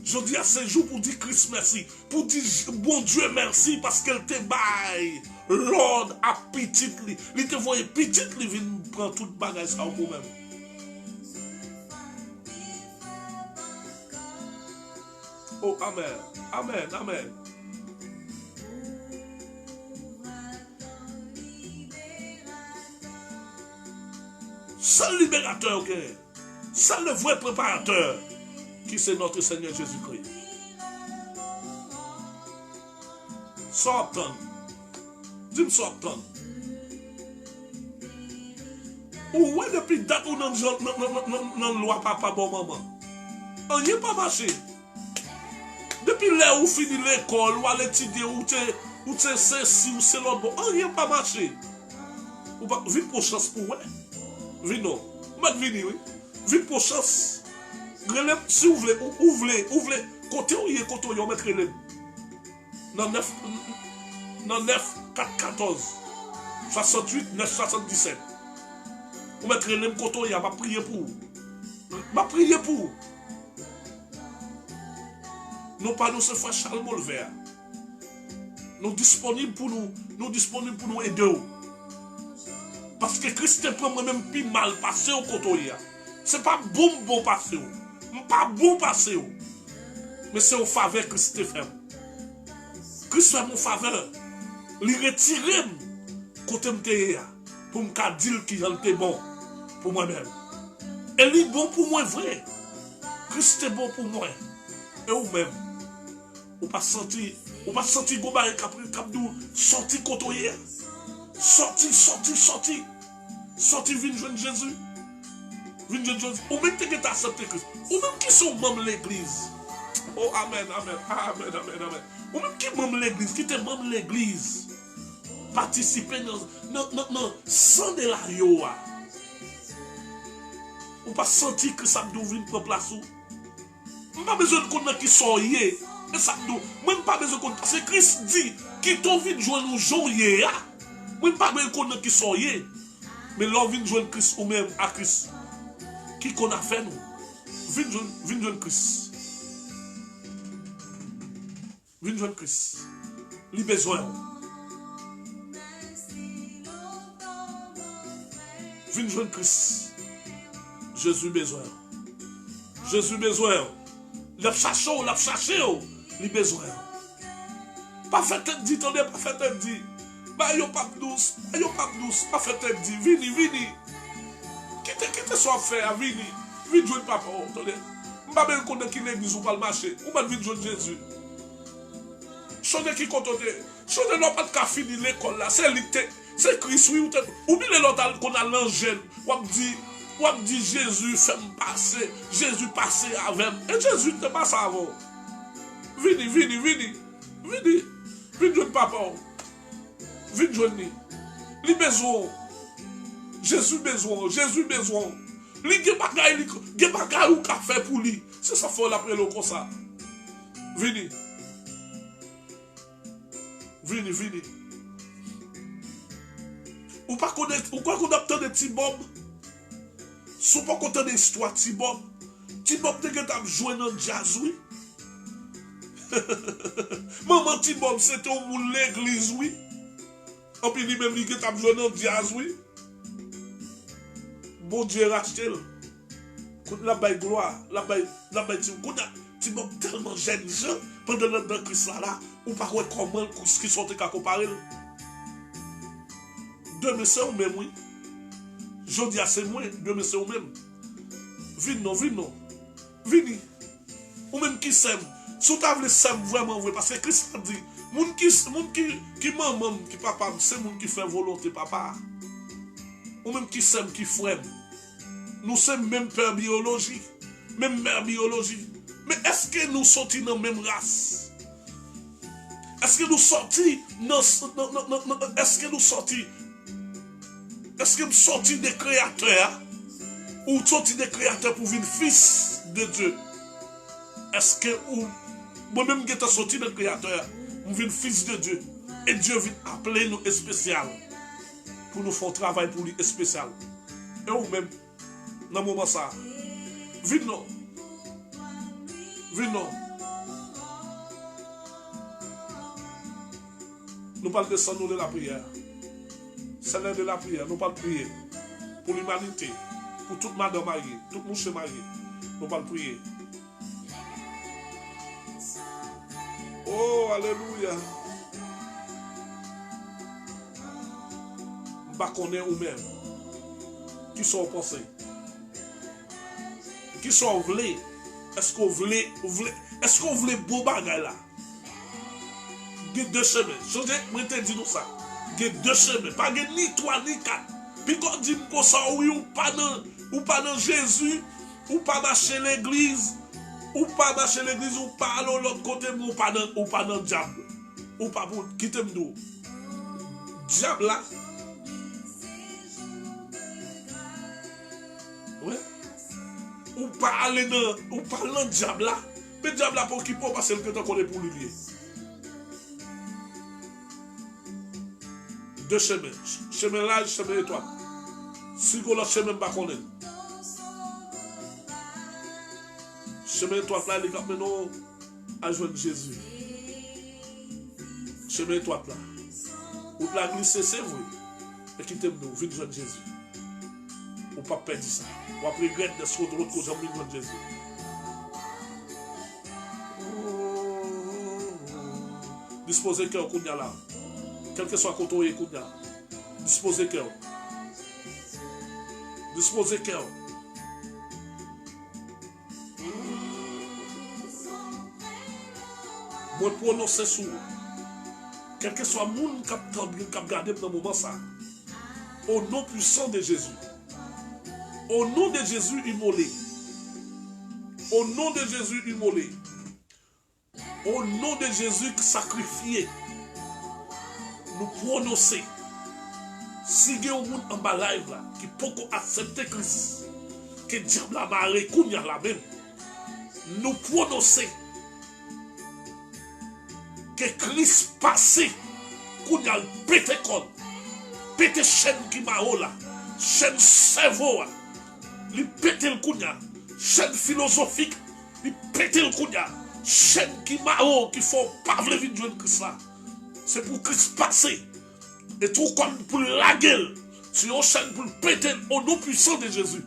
Je dis à ce jour pour dire Christ merci. Pour dire bon Dieu merci parce qu'elle te baille. Lord a petit li. Il te voyait petit li vient prendre tout bagage ça pour même. Oh amen. Seul libérateur, ok. Seul le vrai préparateur qui c'est notre Seigneur Jésus-Christ. Sortant. Dis-moi sortant. Ou ouais depuis date ou dans la loi papa bon maman. On n'y est pas marché. Depuis là où finit l'école, ou à l'étudier, ou t'es ceci, ou c'est l'autre bon. On n'y est pas marché. Ou pas, vite pour chance pour ouais. Vite non. Vite oui. Vite pour chance. Si vous voulez, côté où il est, côté où il est, on met relève. Dans 9, 4, 14, 68, 9, 77. On met relève, côté où il y a, ma prier pour. Nous pas nous se faire Charles Molvert. Nous disponibles pour nous aider. Parce que Christ prend moi-même plus mal passé au côté. C'est pas bon passé. Pas bon passé. Mais c'est au faveur que Christ fait. Christ fait mon faveur. Il retire côté m'te pour me dire qu'il est bon pour moi-même. Et il est bon pour moi vrai. Christ est bon pour moi. Et vous-même. Ou pas sentir gobaye kapdou sorti côté. Sorti, vine joindre Jésus. Ou même qui est accepté Christ. Ou même qui sont membres de l'église. Oh, amen. Ou même qui membre de l'église, qui est membre de l'église. Participer dans 100 $. Ou pas sentir que ça doit venir pour place. Ou pas besoin de connaître qui sont yé. Et ça doit. Même pas besoin de connaître. Parce que Christ dit qui t'ont vu joindre nous joyeux. Même pas besoin de connaître qui sont yé. Mais l'on vient joindre Christ ou même à Christ. Qui qu'on a fait nous? Vine joindre Christ. Vin joindre Christ. Li besoin. Vin joindre Christ. Jésus besoin. Jésus besoin. L'a cherché, li besoin. Pas fait tête dit, pas fait tête dit. Bah yo pas douce, pas fait tête dit. Vini. Quitte soit fait à vini. Vini joindre papa, attendez. M'a ben connaître qui l'église ou pas le marché. Ou pas vini joindre Jésus. Chone qui compte. Chone n'a pas de fini l'école là, c'est Christ oui ou bien l'autre qu'on a l'angèle. Ou dit Jésus fait me passer, Jésus passer avec. Et Jésus ne passe avant. Vini joindre papa. Vini joindre. Li besoin. Jésus besoin. Li ge bagay ou ka fait pour lui. C'est ça faut l'appeler comme ça. Vini. Ou pas connaître, ou quoi qu'on a de petits bob. Sou pas content de l'histoire de Bob. Bob te get joué dans jazz oui. Maman Bob c'était au moun l'église oui. En puis lui même il get joué dans jazz oui. Bon Dieu racheté. La baille gloire, la baille Bob tellement jeune pendant le Christ là ou pas comment qui sont qu'à comparer. 2005 ou même oui. Je dis à c'est moi, 2005 ou même. Vini. Ou même qui s'aime. Si tu as voulu s'aime vraiment vrai, parce que Christ a dit, moun qui maman, qui papa, c'est moun qui fait volonté papa. Ou même qui s'aime, qui frère. Nous sommes même père biologique, même mère biologique. Mais est-ce que nous sortis dans la même race? Est-ce que nous sortis est-ce que nous sortis des créateurs ou sortis des créateurs pour venir fils de Dieu? Est-ce que moi-même qui suis sorti des créateurs, je viens fils de Dieu et Dieu vient appeler nous spécial pour nous faire travail pour lui spécial. Et vous-même, dans le moment ça, venez non. Nous parlons de ça, nous de la prière. C'est l'heure de la prière. Nous parlons de prier pour l'humanité, pour toute madame mariée, tout monsieur marié. Nous parlons de prier. Oh, alléluia. Je ne connais pas vous-même. Qui sont pensés? Qui sont voulés? Est-ce qu'on voulait beau bagay là? Il y a deux chemins. Je te dis nous ça. Il y a deux chemins. Pas ni trois ni quatre. Puis quand on dit comme ça, oui, ou pas dans Jésus, ou pas marcher l'église, ou pas à l'autre côté, ou pas dans le diable. Ou pas pour quitter le diable là. Ouais. Ou pas aller dans le diable là. Mais le diable là pour qui peut passer le temps qu'on est pour lui. Deux chemins. Chemin là, chemin étoile. Si on a chemin pas qu'on est. Chemin étoile là, les gars, maintenant, à joindre Jésus. Chemin étoile là. Ou la glisser, c'est vrai. Et qui t'aime nous, viens joindre Jésus. Ou pas perdre ça. Ou après regretter de ce que l'autre côté, viens joindre Jésus. Disposez cœur qu'on y a là. Quel que soit le côté qu'on y a. Disposez cœur. Disposez cœur. Moi, prononcer sur quel que soit le monde qui a regardé dans le moment ça. Au nom puissant de Jésus. Au nom de Jésus immolé. Au nom de Jésus immolé. Au nom de Jésus sacrifié. Nous prononcer. Si il y a un monde en bas live là, qui peut accepter Christ, que diable la marée, qu'on y a la même, nous prononcer que Christ passé, qu'on y a pété con, pété chaîne qui m'a là, chaîne cerveau, il pété le kounya, chaîne philosophique, il pété le kounya, chaîne qui m'a qui font pas vle vite jouer Christ là. C'est pour Christ passer. Et tout comme pour la gueule. Sur une chaîne pour le péter au nom puissant de Jésus.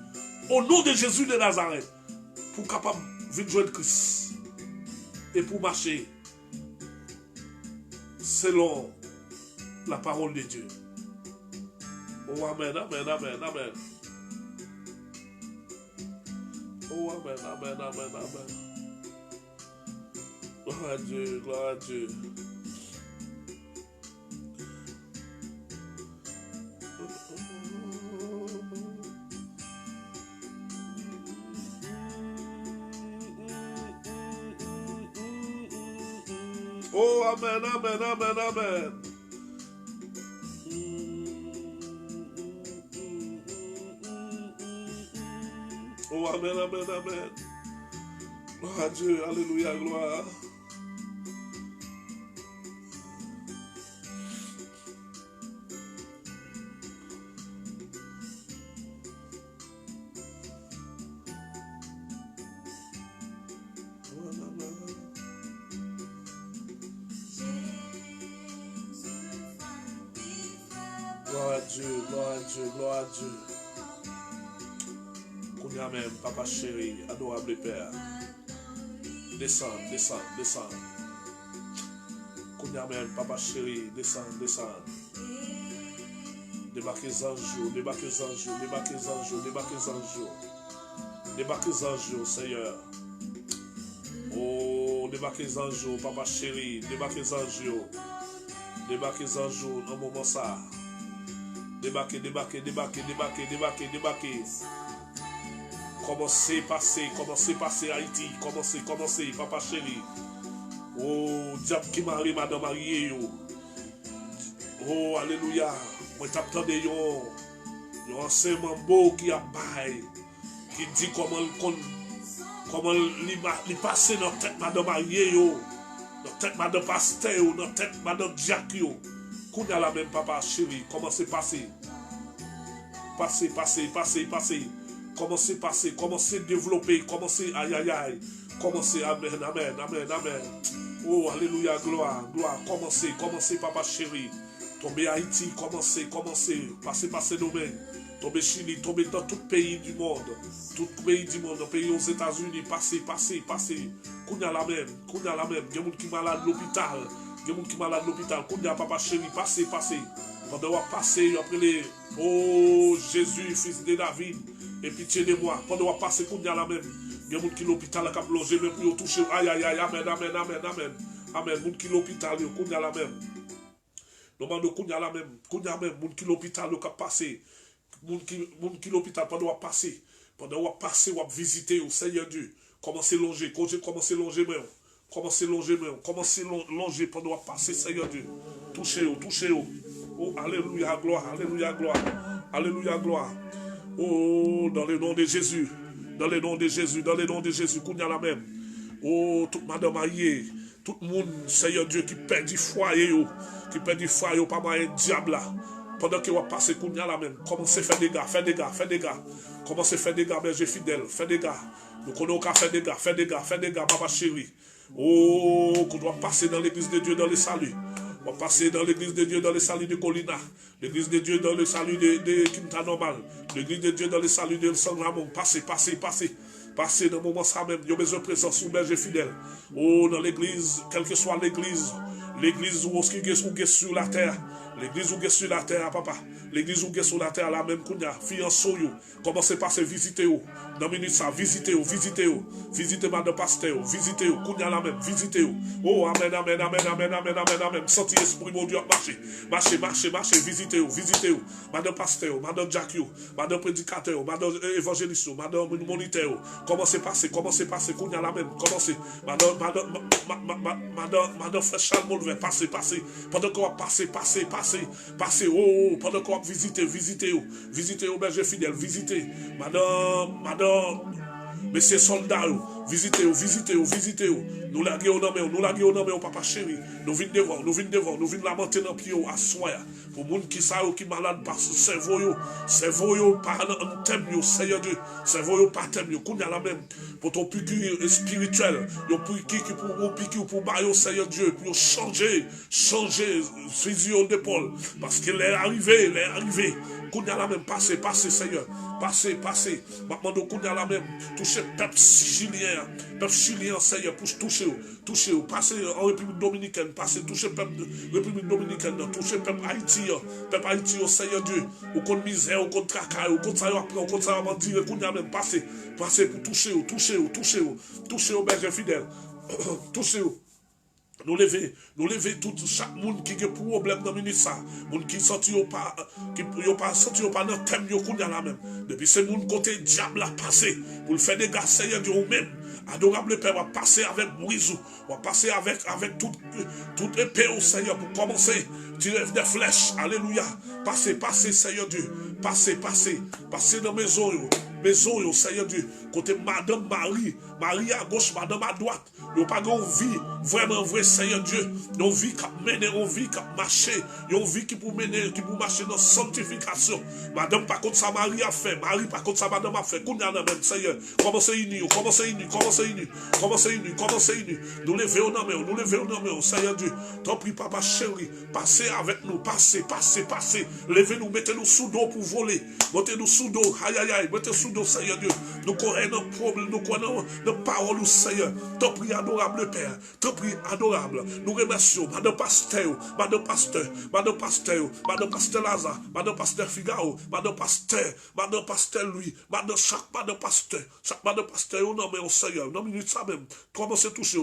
Au nom de Jésus de Nazareth. Pour capable vite jouer Christ. Et pour marcher selon la parole de Dieu. Oh amen, amen, amen, amen. Oh amen, amen, amen, amen. Gloire à Dieu, gloire à Dieu. Oh amen, amen, amen, amen. Oh amen, amen, amen. Gloire à Dieu, alléluia, gloire. Gloire à Dieu, gloire à Dieu, gloire à Dieu. Kounya même, papa chéri, adorable Père. Descends, descends, descends. Kounya même, papa chéri, descends, descends. Débarquez anges, débarquez anges, débarquez anges, débarquez anges. Débarquez anges, Seigneur. Oh, débarquez anges, papa chéri, débarquez anges. Débarquez anges dans le moment ça. Débarquez, débarquez, débarquez, débarquez, débarquez, débarquez. Commencez, passez Haïti. Commencez, papa chéri. Oh, diable qui marie, madame mariée. Oh, alléluia. Moi, t'attendais un enseignement beau qui a bail. Qui dit comment il passe dans la tête, madame mariée. Dans la tête, madame pasteur. Dans la tête, madame Jack. Qu'on a la même papa chéri, commencez passer. Passez. Commencez développer, commencez aïe aïe aïe. Commencez amen, amen, amen, amen. Oh alléluia, gloire. Commencez papa chéri. Tombez Haïti, commencez. Passez domaine. Tombez Chili, tombez dans tout pays du monde. Tout pays du monde, pays aux États-Unis, passez. Qu'on a la même. Il y a des gens qui sont malades à l'hôpital. Il y a des gens qui sont malades à l'hôpital. Qu'on a papa chéri, passez. Pendant qu'on passe, après les oh Jésus, fils de David, et pitié de moi. Pendant qu'on passe, qu'on a la même. Il y a des gens qui sont à l'hôpital, qui ont logé, même pour toucher. Aïe, amen. Amen, moun qui l'hôpital, qu'on a la même. Nous qu'on a la même. Qu'on a même, moun qui l'hôpital, qui a passé. Moun qui l'hôpital, pendant qu'on passe. Pendant qu'on passe, on va visiter au Seigneur Dieu. Commencez à longer, commencez à longer même. Commencez pendant qu'on passe, Seigneur Dieu. Touchez. Oh, alléluia, gloire. Alléluia, gloire. Oh, dans le nom de Jésus. Dans le nom de Jésus, qu'on y a la même. Oh, toute madame mariée, tout le monde, Seigneur Dieu, qui perd du foyer, pas mal diable là. Pendant que vous passez, qu'on y a la même. Commencez à faire des dégâts. Commencez à faire des dégâts, berger fidèle, faire des dégâts. Nous connaissons qu'à faire des dégâts, papa chéri. Oh, qu'on doit passer dans l'église de Dieu, dans le salut. On va passer dans l'église de Dieu dans le salut de Colina, l'église de Dieu dans le salut de Quinta Normal, l'église de Dieu dans le salut de San Ramon. Passez dans le moment ça même. Il y a besoin de présence sous berger fidèle. Oh, dans l'église, quelle que soit l'église où on est sur la terre, l'église où on est sur la terre, papa, l'église où on est sur la terre, la même qu'on a, fiançon, commencez par se visiter. Dans une minute ça, visitez. Visitez madame pasteur, visitez, qu'on a la même, visitez. Oh, amen. Senti esprit, mon Dieu, marchez, visitez. Madame pasteur, madame Jacques, madame prédicateur, madame évangéliste, madame moniteur. Commencez passer, qu'on a la même, commencez. Madame frère Charles Molvet, passez. Pendant qu'on va passer. Oh, pendant qu'on va visiter au berger fidèle, visitez. Madame, messieurs soldats, visitez. Nous la guérons, papa chéri. Nous venons devant, nous venons lamenter dans pied à soin. Pour les gens qui sont malades parce que cerveau yo pas en thème, Seigneur Dieu. Cerveau yo pas thème, qu'on y a la même. Pour ton piqûre spirituel, yo piqûre pour bailler, Seigneur Dieu, pour changer, fusion d'épaule. Parce qu'il est arrivé. Qu'on y a la même, passez, Seigneur. Passez. Maintenant, qu'on y a la même. Touchez peuple chilien, Seigneur, pour toucher. Passez en République Dominicaine, touchez peuple de République Dominicaine, touchez peuple Haïti, Seigneur Dieu. Au compte misère, au compte tracaille, au compte ça, au compte ça, on dire, qu'on y a même, passez pour toucher au berger fidèle. Touchez. Nous lever tout chaque monde qui a problème dans le ministère, monde qui senti pas dans le thème yo kounya la même. Depuis ce monde côté diable a passé pour le faire des gars Seigneur Dieu même. Adorable Père, va passer avec brisou, va passer avec toute épée au Seigneur pour commencer tirer des flèches. Alléluia. Passez Seigneur Dieu. Passez dans maison yo Seigneur Dieu. Côté Madame Marie à gauche, Madame à droite. Yo pas une vie vraiment vrai Seigneur Dieu. Une vie qui mène, une vie qui marche, une vie qui pour mener, qui pour marcher dans sanctification. Madame par contre ça Marie a fait, Marie par contre ça Madame a fait. Qu'on y a dans même Seigneur. Commencez unir. Nous levons nos mains, Seigneur Dieu. T'en prie papa chéri, passez avec nous, passez. Levez-nous, mettez-nous sous dos pour voler. Mettez-nous sous dos, aïe, mettez sous dos Seigneur Dieu. Nous connaissons nos problèmes, nous connaissons nos paroles, Seigneur. T'en prie adorable Père, t'en prie adorable. Nous remercions Madame Pasteur Lazare, Madame Pasteur Figaro, Madame Pasteur Louis, chaque Madame Pasteur, au nom de Seigneur, dans minute ça même. Commencez à toucher.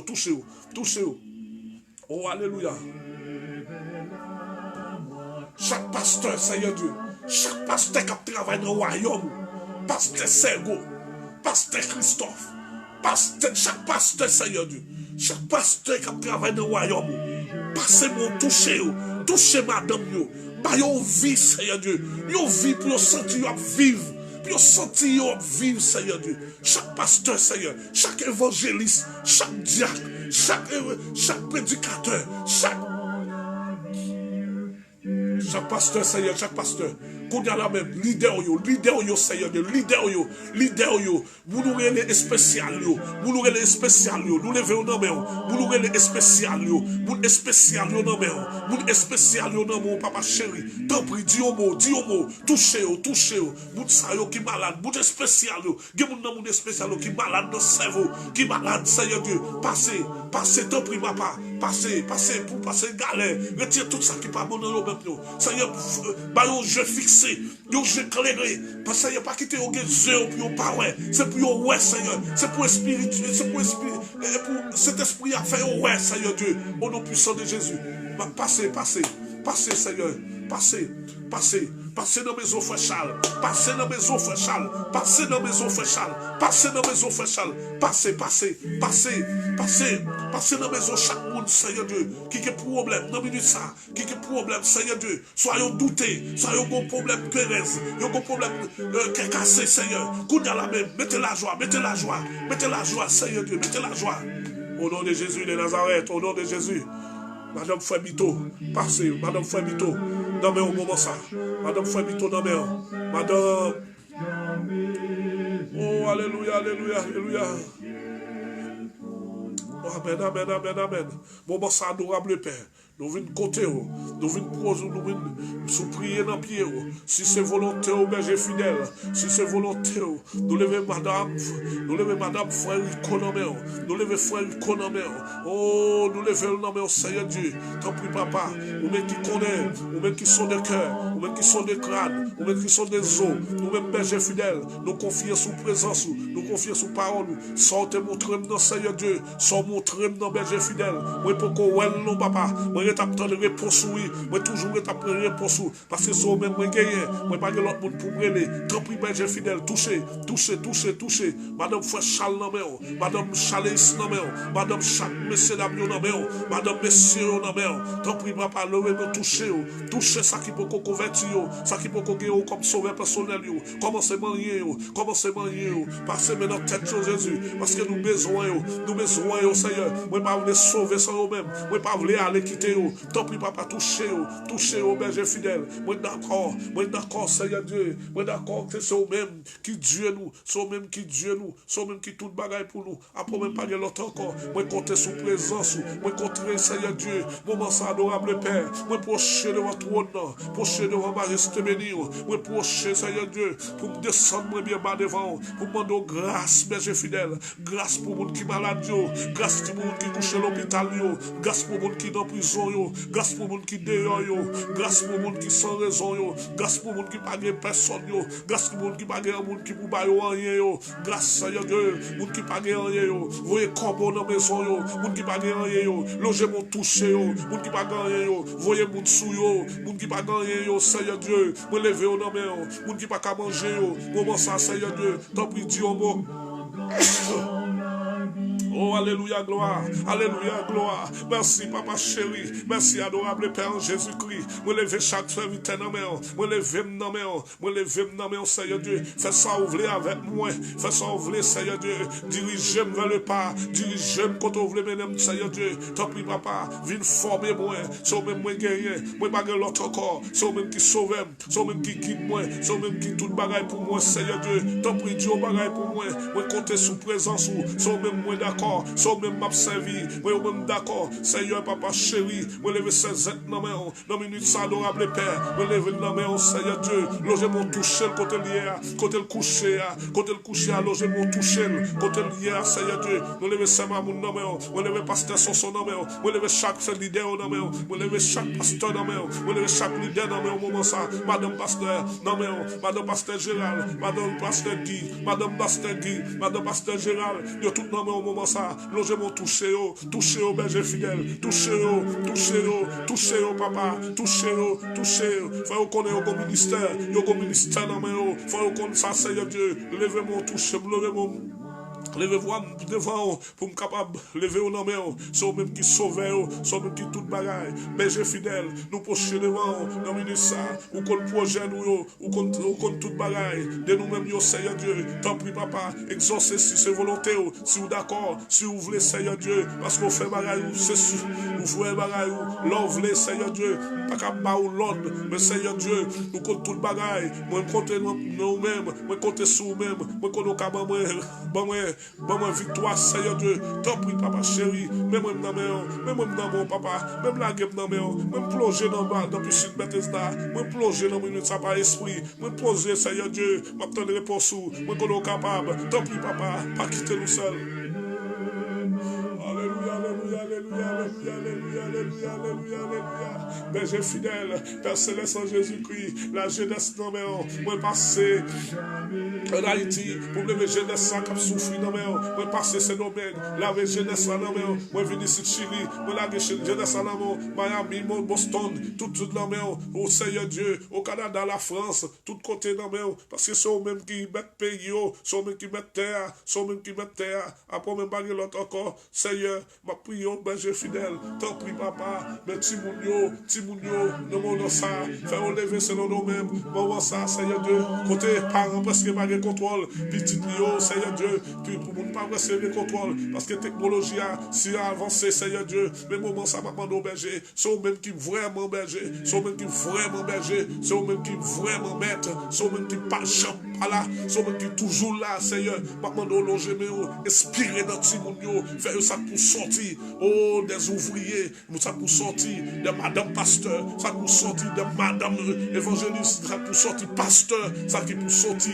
Oh, alléluia. Chaque pasteur, Seigneur Dieu, chaque pasteur qui travaille dans le royaume, pasteur Sergo, pasteur Christophe, chaque pasteur, Seigneur Dieu, chaque pasteur qui travaille dans le royaume, passez-moi, touchez madame, par une vie, Seigneur Dieu, une vie pour sentir vivre. Pour sentir vivre, Seigneur Dieu. Chaque pasteur, Seigneur, chaque évangéliste, chaque diacre, chaque prédicateur, chaque pasteur, Seigneur, chaque pasteur. Qu'on y a la même, leader yo, Seigneur Dieu, leader yo. Vous nous les spécial yo, nous levons nos mains, vous les spécial yo, papa chéri. Tant pis, dis au mot, touchez, vous sa yo qui malade, vous spécial yo, vous spécial yo qui malade dans le cerveau, qui malade, Seigneur Dieu, passez, tant pis, papa, passez, pour passer galère, retirez tout ça qui pas bon dans le même yo, Seigneur, baillons jeu fixé. Yo j'ai éclairé parce que y a pas quitté au yeux pour pas ouais, c'est pour ouais Seigneur, c'est pour spirituel, c'est pour cet esprit à faire ouais Seigneur Dieu, au nom puissant de Jésus. Passez Seigneur, passez dans maison frère Charles, passez dans maison frère Charles, passez dans maison chaque monde Seigneur Dieu, qui a problème dans minute ça, qui a problème Seigneur Dieu, soyons doutés, soyons bon problème Thérèse, yon bon problème qui est cassé Seigneur, qu'on a la même, mettez la joie Seigneur Dieu, mettez la joie. Au nom de Jésus de Nazareth, au nom de Jésus. Madame Fouemito, passez, Madame Fouemito, dans mes au moment ça. Madame Fouemito, dans mes Madame. Oh, alléluia. Oh, amen. Moment ça, adorable Père. Nous venons côté, nous venons prier dans le pied. Si c'est volonté, au berger fidèle, si c'est volonté, nous levons madame, frère économé, nous levons frère économé. Oh, nous levons le nom au Seigneur Dieu. Tant pis, papa, ou même qui connaît, ou même qui sont de cœur, ou même qui sont de crâne, ou même qui sont des os, nous même berger fidèle, nous confions sous présence, nous confions sous parole. Sortez montrer dans Seigneur Dieu, sortez montrer dans berger fidèle. Moi, pour qu'on voit non, papa, moi, retapte de réponse, oui. Moi, toujours retapte de réponse, parce que c'est au même moi gagné. Moi, pas de l'autre monde pour brûler. Tant pis, berger fidèle, touché. Madame Frère Charles Nameo, Madame Chalis Nameo, Madame Chac, Monsieur Damio Nameo, Madame Monsieur Nameo. Tant pis, papa, levez-moi, touchez ça qui peut convertir, ça qui peut gagner comme sauveur personnel. Commencez à marier, passez maintenant tête sur Jésus, parce que nous besoin, Seigneur. Moi, pas voulez sauver sans eux-mêmes, moi, pas voulez aller quitter. Tant pis, papa, touchez au berger fidèle. Moi, d'accord, Seigneur Dieu, moi, d'accord, que c'est eux-mêmes qui Dieu nous, c'est eux-mêmes qui Dieu nous, c'est eux-mêmes qui tout bagaille pour nous. Après, même pas de l'autre encore, moi, compter sous présence, moi, compter, Seigneur Dieu, moment ça, adorable Père, moi, procher devant trône, procher devant majesté bénie, moi, procher, Seigneur Dieu, pour me descendre, moi, bien bas devant, pour me demander grâce, berger fidèle, grâce pour monde qui malade, grâce pour monde qui couche à l'hôpital, grâce pour monde qui dans prison, grâce pour monde qui dehors, grâce pour monde qui sans raison, grâce pour monde qui pas de personne, grâce pour monde qui pas de monde qui pour bailler rien, grâce Seigneur Dieu, monde qui pas de rien, voyez corbeau dans maison, monde qui pas de rien, loger mon touché, monde qui pas de rien, voyez mon sou, monde qui pas de rien, Seigneur Dieu, me lever au nom, monde qui pas qu'à manger, moment ça, Seigneur Dieu, tant pis Dieu, mot. Oh, alléluia, gloire. Alléluia, gloire. Merci, papa chéri. Merci, adorable Père en Jésus-Christ. Me lever chaque serviteur dans mes mains. Me lever dans mes mains. Me lever dans mes mains, Seigneur Dieu. Fais ça ouvrir avec moi. Fais ça ouvrir, Seigneur Dieu. Dirigez-moi vers le pas. Dirigez-moi quand vous voulez, mesdames, Seigneur Dieu. Tant pis, papa. Viens former moi. C'est même moi guerrier. Moi, pas l'autre encore. C'est même qui sauve. C'est même qui guide moi. C'est même qui tout bagaille pour moi, Seigneur Dieu. Tant pis, Dieu, bagaille pour moi. Moi, compter sous présence. C'est même moi d'accord. So même m'a servi, moi même d'accord, Seigneur papa chéri, moi lever ces êtres dans mes minutes ça adorable Père, moi lever dans mes Seigneur Dieu, loger mon toucher côté lié, côté le coucher, loger mon toucher, côté lié Seigneur Dieu, moi lever ça mamoun dans mes, moi lever pasteur son dans mes, moi lever chaque leader dans mes, moi lever chaque pasteur dans mes, moi lever chaque leader dans mes au moment ça, madame pasteur dans mes, madame pasteur Gérald, madame pasteur Guy, madame pasteur Gérald, yo tout dans mes au moment ça, logez mon touché au berger fidèle, touché au papa, touché au, faut qu'on ait au ministère dans mes faut qu'on ça Seigneur Dieu, levez mon touché, levez-vous devant pour me capable lever au nom sont même qui sauvent, sont même qui tout bagaille, berger fidèle, nous procher devant, dans ça, ou qu'on projet nous, ou qu'on tout bagaille, de nous-mêmes, Seigneur Dieu, tant pis papa, exaucez si c'est volonté, si vous d'accord, si vous voulez, Seigneur Dieu, parce qu'on fait bagaille, c'est sûr, vous voulez bagaille, l'on voulez, Seigneur Dieu, pas capable ou l'autre, mais Seigneur Dieu, nous compte tout bagaille, moi compter nous-mêmes, moi compter sur nous-mêmes, moi compter bon victoire, Seigneur Dieu. Tant pis, papa chéri. Même dans mon papa. Même la guêpe dans mes même plonger dans la piscine Bethesda. Même plonger dans minute ça par esprit. Même plonger, Seigneur Dieu. M'attendre pour sous. Moi, qu'on est capable. Tant pis, papa. Pas quitter nous seuls. Alléluia. Berger fidèle, Père Céleste en Jésus-Christ, la jeunesse dans mes mains, moi passé en Haïti, pour lever jeunesse ça comme souffrir dans mes mains, moi passé c'est domaine, laver jeunesse dans mes mains, moi venir ici de Chili, moi laver jeunesse dans mes mains, Miami, Boston, tout dans mes mains, au Seigneur Dieu, au Canada, la France, tout côté dans mes mains, parce que c'est eux-mêmes qui mettent pays, c'est eux-mêmes qui mettent terre, après même pas l'autre encore, Seigneur, ma prière, berger fidèle, tant pis papa, mais Timounio, nous monde ça, faire lever selon nous-mêmes, moment ça, Seigneur Dieu, côté parents presque pas de contrôle, petit Seigneur Dieu, puis pour ne pas presque de contrôle, parce que technologie a si avancé, Seigneur Dieu, mais moment ça, maman nos bergers, c'est eux-mêmes qui vraiment berger, c'est eux-mêmes qui vraiment berger, c'est eux-mêmes qui vraiment maître, c'est eux-mêmes qui pas pas là, c'est eux-mêmes qui toujours là, Seigneur, maman nos loger, mais inspiré dans Timounio, faire ça pour sortir, oh, des ouvriers, ça pour sortir de madame pasteur, ça pour sortir de madame évangéliste, ça pour sortir pasteur, ça qui pour sortir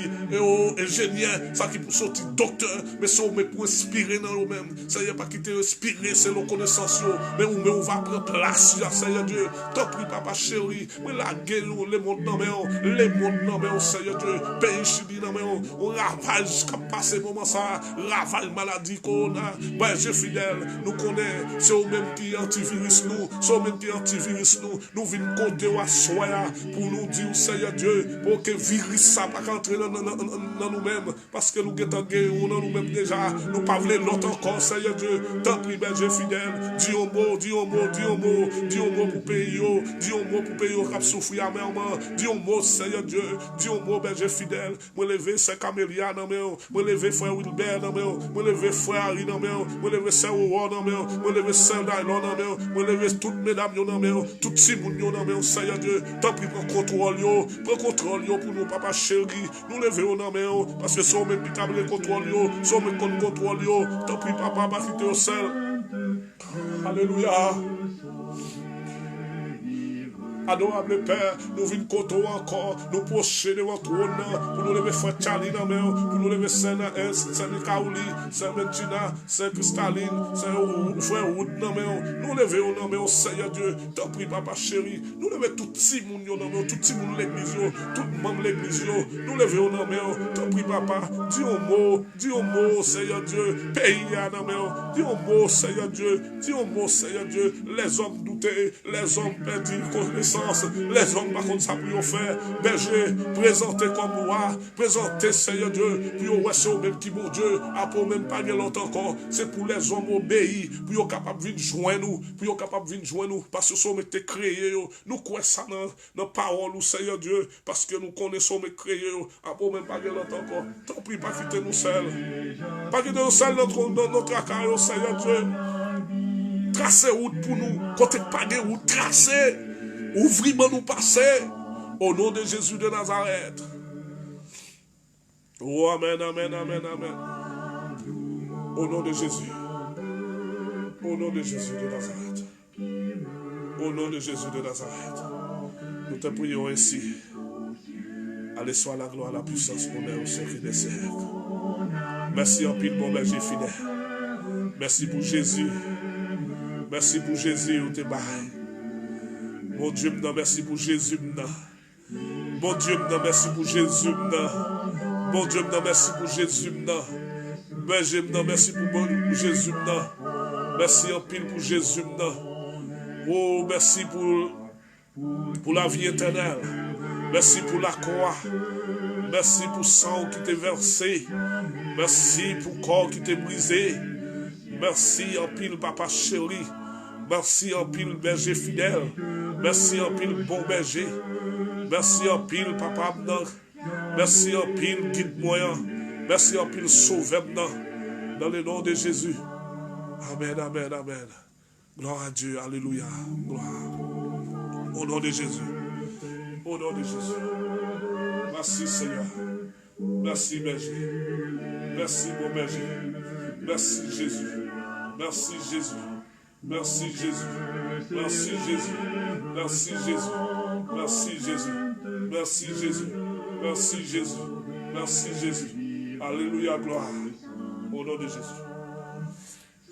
ingénieur, ça qui pour sortir docteur, mais ça on met pour inspirer dans nous-mêmes, ça y est pas quitter inspirer, c'est nos connaissances, mais on va prendre place, Seigneur Dieu, tant pis papa chéri, mais la gueule, les mondes non mais Seigneur Dieu, pays chili dans on ravage qui passe moment ça, ravage maladie qu'on a. Berger fidèle, nous connaissons, c'est au même qui antivirus nous, c'est au même qui antivirus nous venons côté à soi pour nous dire, Seigneur Dieu, pour que virus ça pas rentrer dans nous-mêmes, parce que nous guettons dans nous-mêmes déjà, nous pas voulons l'autre encore, Seigneur Dieu, tant pis, berger fidèle, dis un mot, dis un mot, dis un mot, dis un mot pour payer, dis un mot pour payer, qui a souffert amèrement, dis un mot, Seigneur Dieu, dis un mot, berger fidèle, me lever, c'est Camélia dans mes me lever, frère Wilbert dans mes me lever, frère Harry dans mes me lever, sœur Aurore dans mes me lever, sœur Dailon dans mes me lever, toutes mesdames dans mes toutes Simon dans mes Seigneur Dieu, tant pis, prends contrôle pour nous, papa chéri, nous lever dans mes parce que sont même qui table contrôle sont même contrôle tant pis, papa, pas quitter au seul. Alléluia. Adorable Père, nous venons côté encore, nous procher devant trône, pour nous lever frère Charlie dans main, pour nous lever Saint Kaouli, Saint Mentina, Saint Cristaline, Saint frère Wood dans main, nous lever dans main, Seigneur Dieu, t'en prie papa chéri, nous lever tout petit monde dans main, tout petit monde l'église, tout membre l'église, nous lever dans main, t'en prie papa, dis un mot, Seigneur Dieu, pays dans main, dis un mot, Seigneur Dieu, dis un mot, Seigneur Dieu, les hommes doutés, les hommes perdus, les hommes par contre ça pour faire berger présenter comme moi présenter Seigneur Dieu pour ouais c'est même qui mon Dieu a pour même pas bien longtemps encore c'est pour les hommes obéis pour capable venir joindre nous parce que sommes été créés nous croyons ça dans parole Seigneur Dieu parce que nous connaissons mes créés a pour même pas bien longtemps encore tant pis pas quitter nous seuls pas quitter nous seuls notre accueil Seigneur Dieu tracez route pour nous côté pas de route tracez ouvrez-moi nous passer au nom de Jésus de Nazareth. Oh, amen, amen, amen, amen. Au nom de Jésus. Au nom de Jésus de Nazareth. Au nom de Jésus de Nazareth. Nous te prions ainsi. Allez, soit la gloire, la puissance, honneur au siècle des siècles. Merci en pile, mon berger fidèle. Merci pour Jésus. Merci pour Jésus, où t'es bail. Mon Dieu, merci pour Jésus. Mon Dieu, merci pour Jésus. Mon Dieu, merci pour Jésus. Berger, merci pour Jésus. Merci en pile pour Jésus. Oh, merci pour la vie éternelle. Merci pour la croix. Merci pour le sang qui t'est versé. Merci pour le corps qui t'est brisé. Merci en pile, papa chéri. Merci en pile, berger fidèle. Merci en pile, bon berger. Merci en pile, papa abnant. Merci en pile, guide moyen. Merci en pile, sauveur dans le nom de Jésus. Amen, amen, amen. Gloire à Dieu, alléluia. Gloire. Au nom de Jésus. Au nom de Jésus. Merci Seigneur. Merci berger. Merci bon berger. Merci Jésus. Merci Jésus. Merci Jésus. Merci Jésus. Merci Jésus. Merci Jésus. Merci Jésus. Merci Jésus. Merci Jésus. Alléluia, gloire. Au nom de Jésus.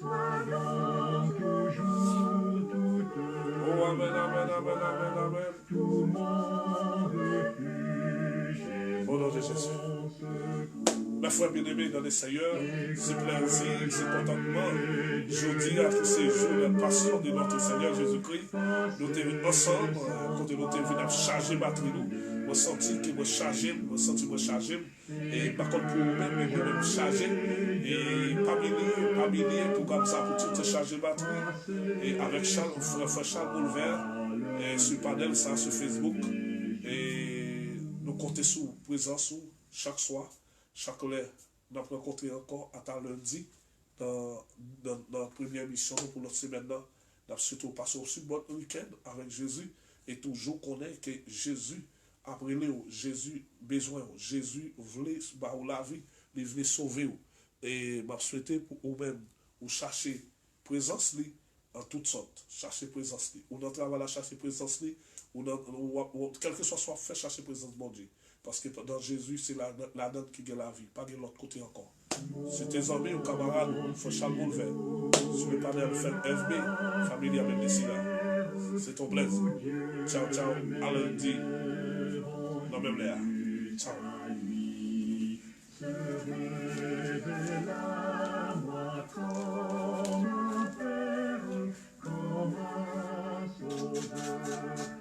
Oh, amen, amen, amen, amen, amen. Au nom de Jésus. Mes frères bien-aimés dans les Seigneurs, c'est plaisir, c'est contentement. Je dis à tous ces jours la passion de notre Seigneur Jésus-Christ. Nous sommes ensemble, quand nous sommes charger batterie nous. Je sens que je chargé, je sens que je chargé. Et par contre, pour vous-même, je me charger. Et pas venir pour comme ça, pour tout charger batterie. Et avec Charles, frère Charles Boulevard, sur panel, ça, sur Facebook. Et nous comptons sur présence chaque soir. Chaque heure, nous avons rencontré encore à lundi dans la première mission pour notre semaine. Nous avons surtout passé aussi bon week-end avec Jésus et toujours connaît que Jésus, après lui, Jésus besoin, Jésus voulait la vie, il venait sauver. Et je souhaite pour vous-même, vous chercher présence en toutes sortes, chercher présence. Ou dans le travail, chercher présence, ou quel que soit fait, chercher présence de mon Dieu. Parce que dans Jésus, c'est la donne qui gagne la vie, pas de l'autre côté encore. C'est tes amis ou camarades, il faut Charles Boulevard. Sur le panel FB, famille avec ici là. C'est ton plaisir. Ciao, ciao. À lundi. Dans même l'air. Ciao. se révéla à moi comme un Père, comme un Sauveur.